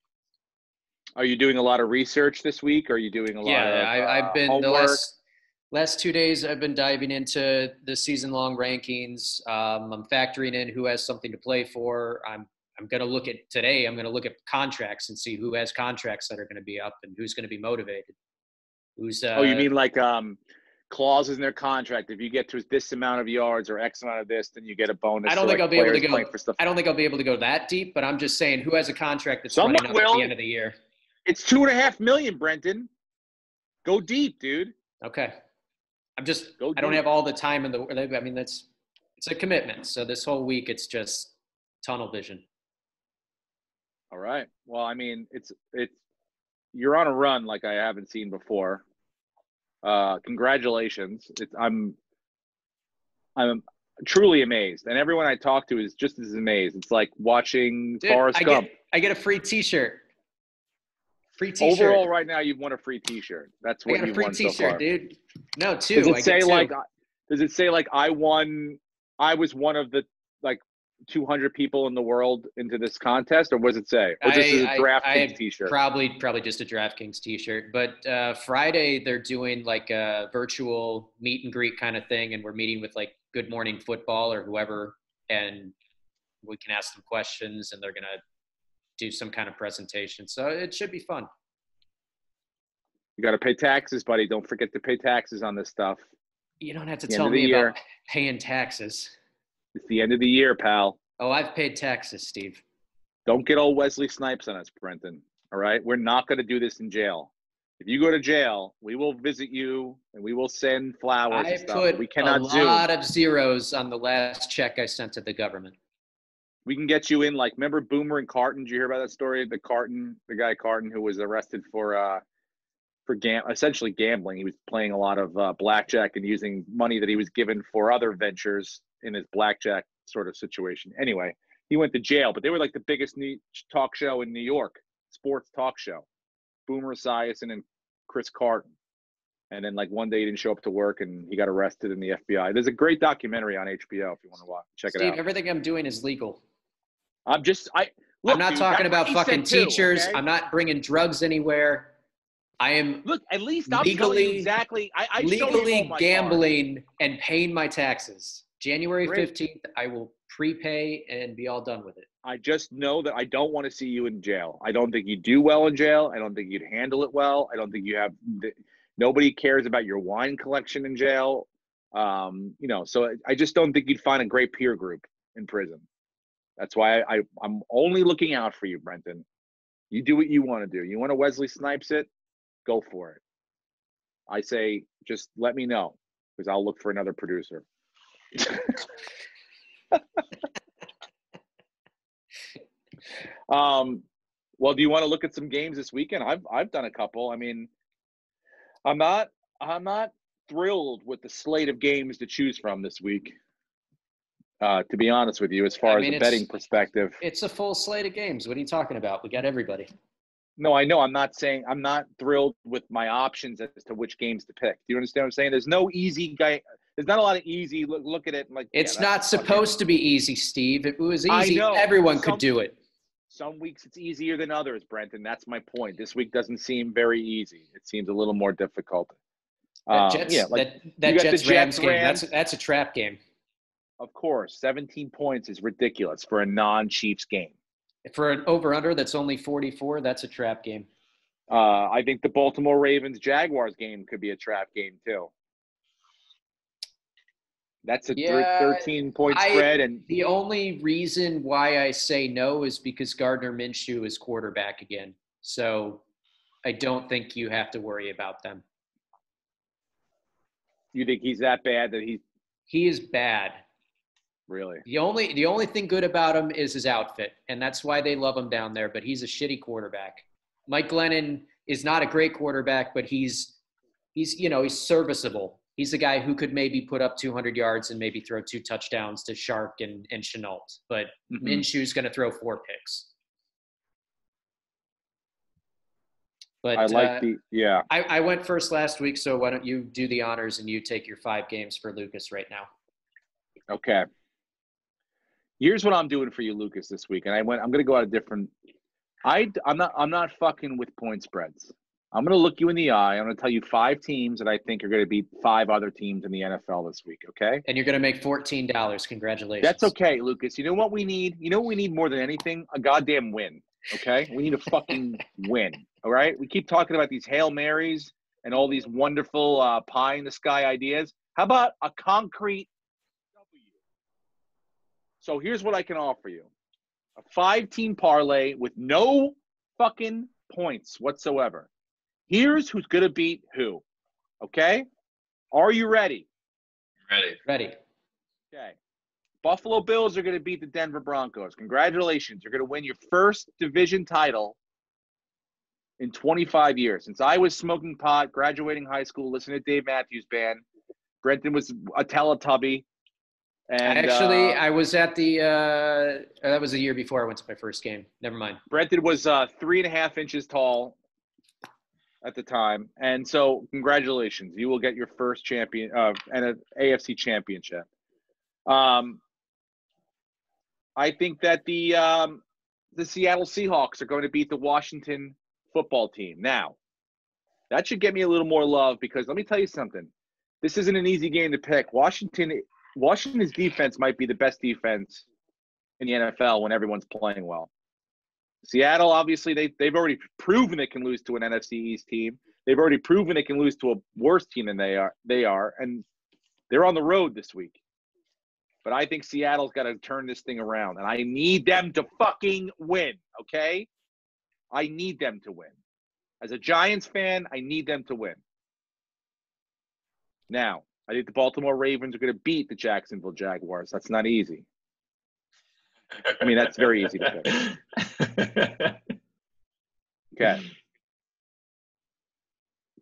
Are you doing a lot of research this week? Or are you doing a lot of I've been homework? The last 2 days, I've been diving into the season-long rankings. I'm factoring in who has something to play for. I'm going to look at today. I'm going to look at contracts and see who has contracts that are going to be up and who's going to be motivated. You mean like clauses in their contract? If you get to this amount of yards or X amount of this, then you get a bonus. I don't think I'll be able to go. I don't think I'll be able to go that deep, but I'm just saying who has a contract that's running up at the end of the year. It's $2.5 million, Brendan. Go deep, dude. Okay. I don't have all the time in the. I mean, it's a commitment. So this whole week, it's just tunnel vision. All right. Well, I mean, it's you're on a run like I haven't seen before. Congratulations. I'm truly amazed, and everyone I talk to is just as amazed. It's like watching Forrest Gump. I get a free T-shirt. Free T-shirt. Overall, right now, you've won a free T-shirt. That's what you've won so far. I got a free T-shirt, dude. No, two. Does it say like I won? I was one of the like 200 people in the world into this contest, or what does it say? Or just a DraftKings T-shirt? Probably just a DraftKings T-shirt. But Friday they're doing like a virtual meet and greet kind of thing, and we're meeting with like Good Morning Football or whoever, and we can ask them questions, and they're gonna do some kind of presentation. So it should be fun. You got to pay taxes, buddy. Don't forget to pay taxes on this stuff. You don't have to tell me about paying taxes. It's the end of the year, pal. Oh, I've paid taxes, Steve. Don't get all Wesley Snipes on us, Brenton. All right? We're not going to do this in jail. If you go to jail, we will visit you and we will send flowers and stuff. We cannot Zoom. A lot of zeros on the last check I sent to the government. We can get you in, like, remember Boomer and Carton? Did you hear about that story? The guy Carton, who was arrested for essentially gambling. He was playing a lot of blackjack and using money that he was given for other ventures in his blackjack sort of situation. Anyway, he went to jail, but they were like the biggest talk show in New York, sports talk show. Boomer Esiason and Chris Carton. And then like one day he didn't show up to work and he got arrested in the FBI. There's a great documentary on HBO if you want to watch. Check it out. Steve, everything I'm doing is legal. I'm not talking about fucking teachers. Okay? I'm not bringing drugs anywhere. I am Look, at least I'm telling you exactly. I show you all legally my gambling cards. and paying my taxes. January Great. 15th, I will prepay and be all done with it. I just know that I don't want to see you in jail. I don't think you do well in jail. I don't think you'd handle it well. I don't think you have nobody cares about your wine collection in jail. So I just don't think you'd find a great peer group in prison. That's why I'm only looking out for you, Brenton. You do what you want to do. You want to Wesley Snipes it? Go for it. I say, just let me know because I'll look for another producer. Well, do you want to look at some games this weekend? I've done a couple. I mean, I'm not thrilled with the slate of games to choose from this week. To be honest with you, as far as a betting perspective, it's a full slate of games. What are you talking about? We got everybody. No, I know. I'm not thrilled with my options as to which games to pick. Do you understand what I'm saying? There's no easy guy. There's not a lot of easy. Look at it like it's not supposed to be easy, Steve. If it was easy, everyone could do it. Some weeks it's easier than others, Brenton. That's my point. This week doesn't seem very easy. It seems a little more difficult. That Jets-Rams game. That's a trap game. Of course, 17 points is ridiculous for a non-Chiefs game. For an over-under that's only 44, that's a trap game. I think the Baltimore Ravens-Jaguars game could be a trap game too. That's a 13-point spread. And the only reason why I say no is because Gardner Minshew is quarterback again. So I don't think you have to worry about them. You think he's that bad that he is bad. Really? The only thing good about him is his outfit, and that's why they love him down there, but he's a shitty quarterback. Mike Glennon is not a great quarterback, but he's serviceable. He's a guy who could maybe put up 200 yards and maybe throw 2 touchdowns to Shark and Chenault, but Minshew's going to throw 4 picks. But I went first last week, so why don't you do the honors and you take your 5 games for Lucas right now? Okay. Here's what I'm doing for you, Lucas, this week, and I'm going to go out a different. I'm not fucking with point spreads. I'm going to look you in the eye. I'm going to tell you 5 teams that I think are going to beat 5 other teams in the NFL this week, okay? And you're going to make $14. Congratulations. That's okay, Lucas. You know what we need? You know what we need more than anything? A goddamn win, okay? We need a fucking win, all right? We keep talking about these Hail Marys and all these wonderful pie-in-the-sky ideas. How about a concrete W? So here's what I can offer you. A 5-team parlay with no fucking points whatsoever. Here's who's going to beat who, okay? Are you ready? Ready. Okay. Buffalo Bills are going to beat the Denver Broncos. Congratulations. You're going to win your first division title in 25 years. Since I was smoking pot, graduating high school, listening to Dave Matthews Band, Brenton was a Teletubby. And I was at that was the year before I went to my first game. Never mind. Brenton was 3.5 inches tall at the time, and so congratulations, you will get your first champion and an AFC championship. I think that the Seattle Seahawks are going to beat the Washington football team. Now, that should get me a little more love because let me tell you something. This isn't an easy game to pick. Washington's defense might be the best defense in the NFL when everyone's playing well. Seattle, obviously, they've already proven they can lose to an NFC East team. They've already proven they can lose to a worse team than they are, and they're on the road this week. But I think Seattle's got to turn this thing around, and I need them to fucking win, okay? I need them to win. As a Giants fan, I need them to win. Now, I think the Baltimore Ravens are going to beat the Jacksonville Jaguars. That's not easy. I mean, that's very easy to pick. Okay.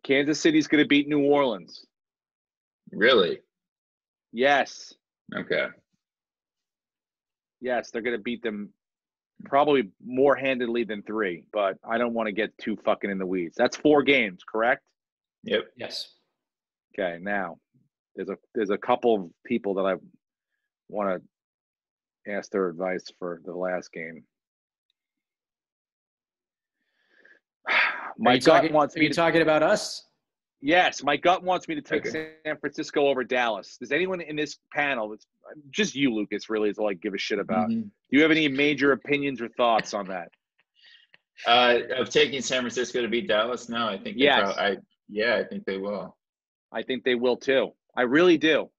Kansas City's going to beat New Orleans. Really? Yes. Okay. Yes, they're going to beat them probably more handedly than 3, but I don't want to get too fucking in the weeds. That's 4 games, correct? Yep. Yes. Okay, now there's a couple of people that I want to ask their advice for the last game. My gut wants me. Are you talking about us? Yes, my gut wants me to take San Francisco over Dallas. Does anyone in this panel, it's just you, Lucas, really is all I give a shit about. Do you have any major opinions or thoughts on that? Of taking San Francisco to beat Dallas? No, I think I think they will. I think they will too. I really do.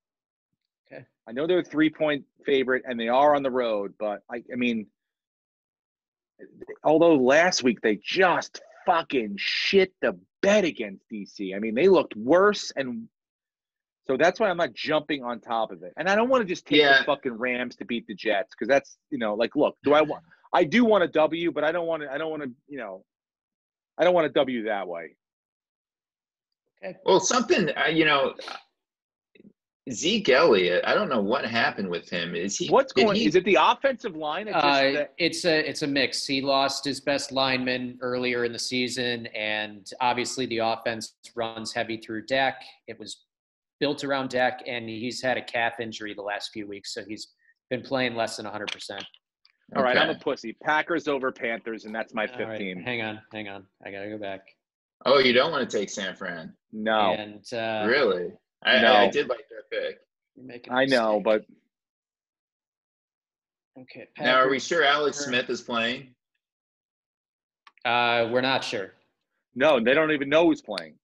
Okay. I know they're a 3-point favorite and they are on the road, but I mean, although last week they just fucking shit the bed against DC. I mean, they looked worse, and so that's why I'm not jumping on top of it. And I don't want to just take the fucking Rams to beat the Jets because that's, like, look, I do want a W, but I don't want to, I don't want a W that way. Okay. Well, something, Zeke Elliott, I don't know what happened with him. Is it the offensive line? It's a mix. He lost his best lineman earlier in the season, and obviously the offense runs heavy through Dak. It was built around Dak, and he's had a calf injury the last few weeks, so he's been playing less than 100%. All right, I'm a pussy. Packers over Panthers, and that's my 15. Right, hang on. I got to go back. Oh, you don't want to take San Fran? No. And, really? I did like that pick. I know, but okay. Packers. Now, are we sure Alex Smith is playing? We're not sure. No, they don't even know who's playing.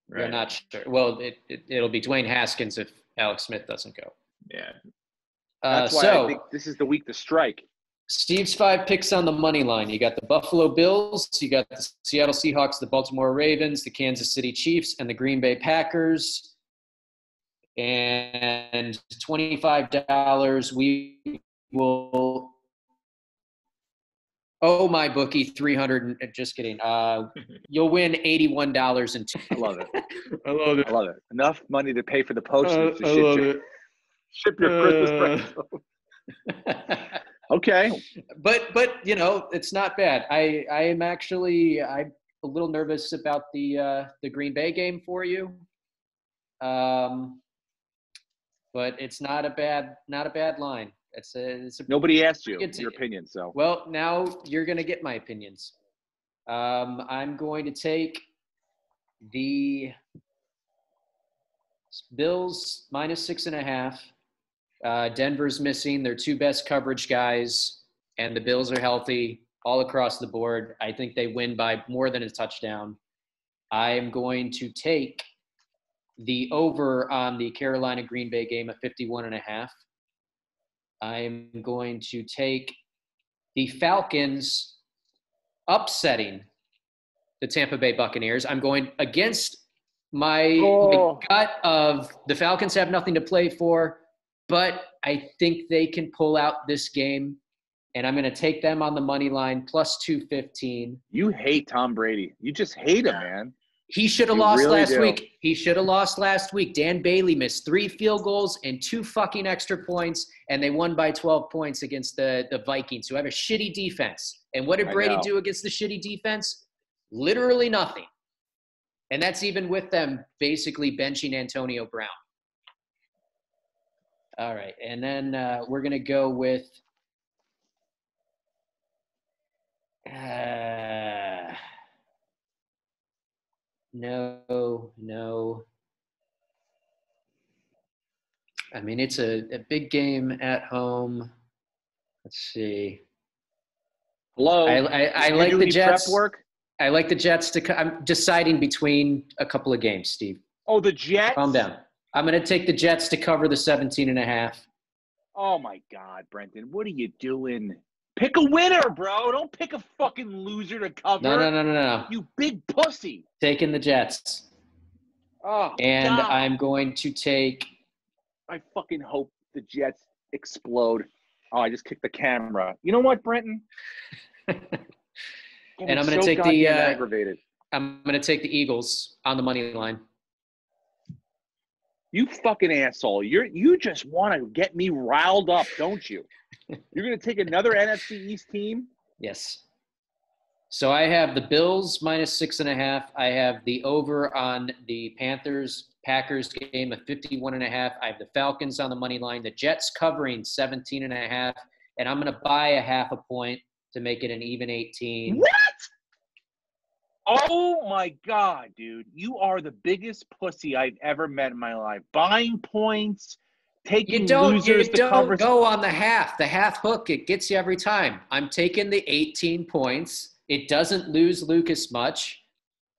We're not sure. Well, it'll be Dwayne Haskins if Alex Smith doesn't go. Yeah. That's why I think this is the week to strike. Steve's 5 picks on the money line. You got the Buffalo Bills, you got the Seattle Seahawks, the Baltimore Ravens, the Kansas City Chiefs, and the Green Bay Packers. And $25, we will my bookie, 300. Just kidding. You'll win $81 and I love it. I love it. Enough money to pay for the postage to ship your Christmas present. Okay. But it's not bad. I'm a little nervous about the Green Bay game for you. But it's not a bad line. It's nobody asked you your opinion, so. Well, now you're going to get my opinions. I'm going to take the Bills -6.5. Denver's missing their 2 best coverage guys, and the Bills are healthy all across the board. I think they win by more than a touchdown. I am going to take the over on the Carolina-Green Bay game at 51.5. I'm going to take the Falcons upsetting the Tampa Bay Buccaneers. I'm going against my gut of the Falcons have nothing to play for, but I think they can pull out this game, and I'm going to take them on the money line plus 215. You hate Tom Brady. You just hate him, man. He should have lost last week. He should have lost last week. Dan Bailey missed 3 field goals and 2 fucking extra points, and they won by 12 points against the Vikings, who have a shitty defense. And what did Brady do against the shitty defense? Literally nothing. And that's even with them basically benching Antonio Brown. All right, and then we're going to go with No. I mean, it's a big game at home. Let's see. Hello. I like the Jets. Prep work? I like the Jets I'm deciding between a couple of games, Steve. Oh, the Jets? Calm down. I'm going to take the Jets to cover the 17.5. Oh, my God, Brenton. What are you doing? Pick a winner, bro. Don't pick a fucking loser to cover. No. You big pussy. Taking the Jets. Oh, and God. I'm going to take. I fucking hope the Jets explode. Oh, I just kicked the camera. You know what, Brenton? And I'm going to take the. Aggravated. I'm going to take the Eagles on the money line. You fucking asshole. You just want to get me riled up, don't you? You're going to take another NFC East team? Yes. So I have the Bills -6.5. I have the over on the Packers game at 51.5. I have the Falcons on the money line. The Jets covering 17.5. And I'm going to buy a half a point to make it an even 18. What? Oh my God, dude. You are the biggest pussy I've ever met in my life. Buying points, taking losers to cover. Go on the half. The half hook, it gets you every time. I'm taking the 18 points. It doesn't lose Lucas much.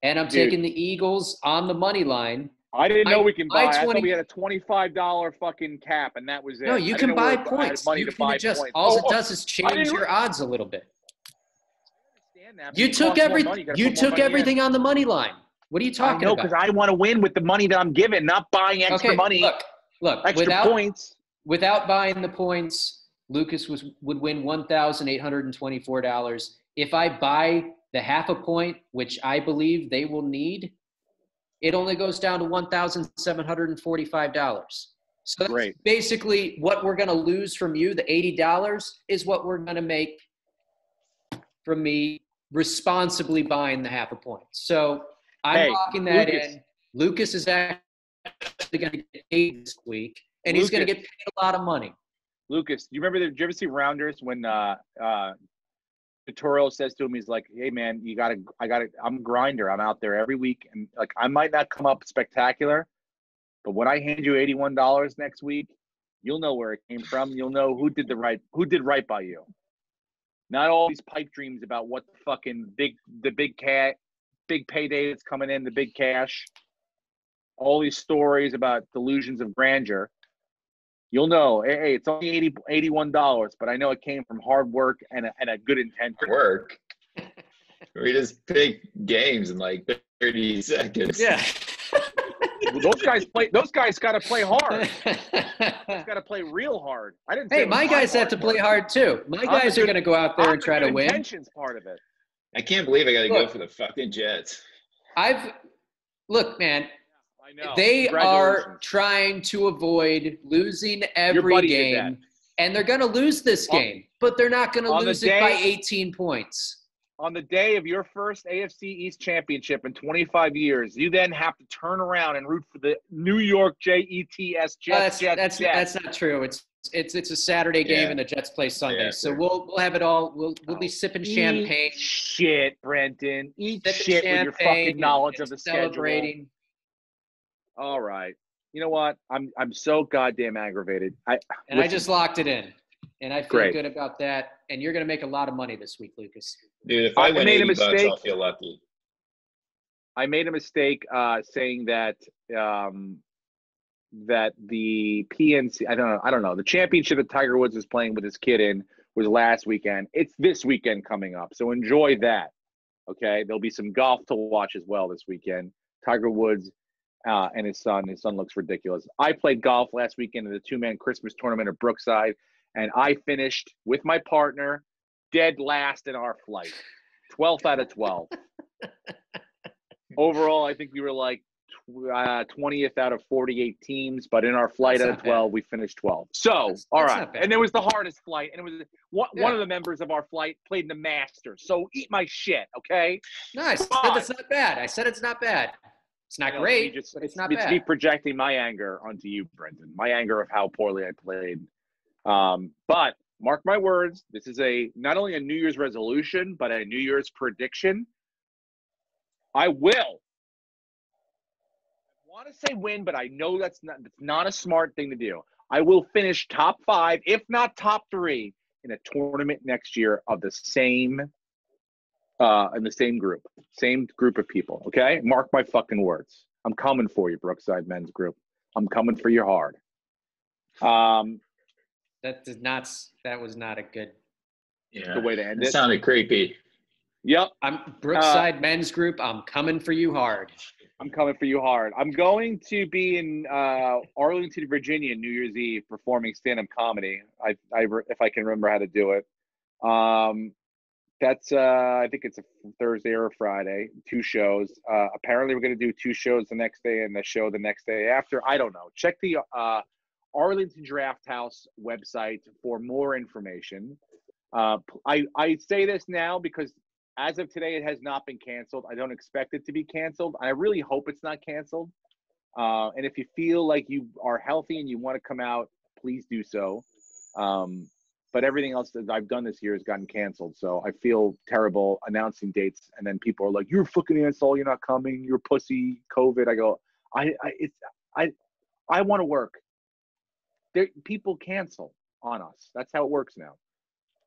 And I'm taking the Eagles on the money line. I didn't know we can buy. I thought we had a $25 fucking cap, and that was it. No, you can buy points. Money you to can buy adjust. points. All it does is change your odds a little bit. I understand that. You took everything. You took everything on the money line. What are you talking about? I know, because I want to win with the money that I'm given, not buying extra money. Look. Extra points. Without buying the points, Lucas would win $1,824. If I buy the half a point, which I believe they will need, it only goes down to $1,745. So that's basically what we're going to lose from you. The $80 is what we're going to make from me responsibly buying the half a point. So I'm locking that in. Lucas is actually going to get paid this week, and he's going to get paid a lot of money. Lucas, did you ever see Rounders when Tutorial says to him, he's like, hey man, I'm a grinder. I'm out there every week. And like, I might not come up spectacular, but when I hand you $81 next week, you'll know where it came from. You'll know who did right by you. Not all these pipe dreams about what the fucking big payday that's coming in, the big cash, all these stories about delusions of grandeur. You'll know, hey, it's only $81, but I know it came from hard work and a good intent. Work. We just pick games in like 30 seconds. Yeah. Well, those guys got to play hard. They've got to play real hard. I didn't. Hey, my guys have to play hard too. My guys are going to go out there and try to win. Intentions part of it. I can't believe I got to go for the fucking Jets. Look, man. I know. They are trying to avoid losing every game, and they're going to lose this game, but they're not going to lose it by 18 points. On the day of your first AFC East championship in 25 years, you then have to turn around and root for the New York Jets. That's not true. It's a Saturday game and the Jets play Sunday, so we'll have it all. We'll be sipping champagne. Shit, Brenton. Eat shit with your fucking knowledge of the celebrating. Schedule. All right. You know what? I'm so goddamn aggravated. I just locked it in, and I feel good about that. And you're going to make a lot of money this week, Lucas. Dude, if I win $80, I'll feel lucky. I made a mistake saying that that the PNC, I don't know, the championship that Tiger Woods was playing with his kid in was last weekend. It's this weekend coming up, so enjoy that. Okay, there'll be some golf to watch as well this weekend. Tiger Woods and his son. His son looks ridiculous. I played golf last weekend in the 2-man Christmas tournament at Brookside, and I finished with my partner dead last in our flight, 12th out of 12. Overall, I think we were like 20th out of 48 teams, but in our flight out of 12, we finished 12. So, all right. And it was the hardest flight, and it was one of the members of our flight played in the Masters. So eat my shit, okay? Nice. That's not bad. I said it's not bad. It's not great, but it's not bad. It's me projecting my anger onto you, Brendan. My anger of how poorly I played. But mark my words, this is not only a New Year's resolution, but a New Year's prediction. I want to say win, but I know that's not a smart thing to do. I will finish top 5, if not top 3, in a tournament next year of the same in the same group of people. Okay, mark my fucking words. I'm coming for you, Brookside Men's Group. I'm coming for you hard. That was not a good the way to end it. It sounded creepy. Yep. I'm Brookside Men's Group. I'm coming for you hard. I'm coming for you hard. I'm going to be in Arlington, Virginia, New Year's Eve, performing stand-up comedy. If I can remember how to do it. That's I think it's a Thursday or a Friday. 2 shows. Apparently, we're going to do 2 shows the next day and the show the next day after. I don't know. Check the Arlington Draft House website for more information. I say this now because as of today, it has not been canceled. I don't expect it to be canceled. I really hope it's not canceled. And if you feel like you are healthy and you want to come out, please do so. but everything else that I've done this year has gotten canceled. So I feel terrible announcing dates, and then people are like, "You're a fucking asshole. You're not coming. You're pussy. COVID." I go, I want to work. People cancel on us. That's how it works now.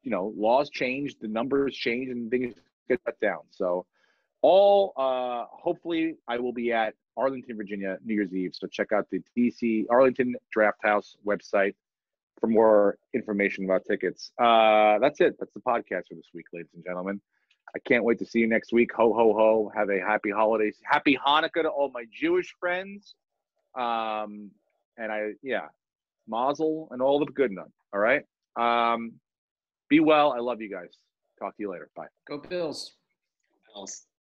You know, laws change, the numbers change, and things get cut down. So, hopefully, I will be at Arlington, Virginia, New Year's Eve. So check out the DC Arlington Draft House website for more information about tickets. That's it. That's the podcast for this week, ladies and gentlemen. I can't wait to see you next week. Ho, ho, ho. Have a happy holidays. Happy Hanukkah to all my Jewish friends. Mazel and all the good none. All right. Be well. I love you guys. Talk to you later. Bye. Go Bills. Bills.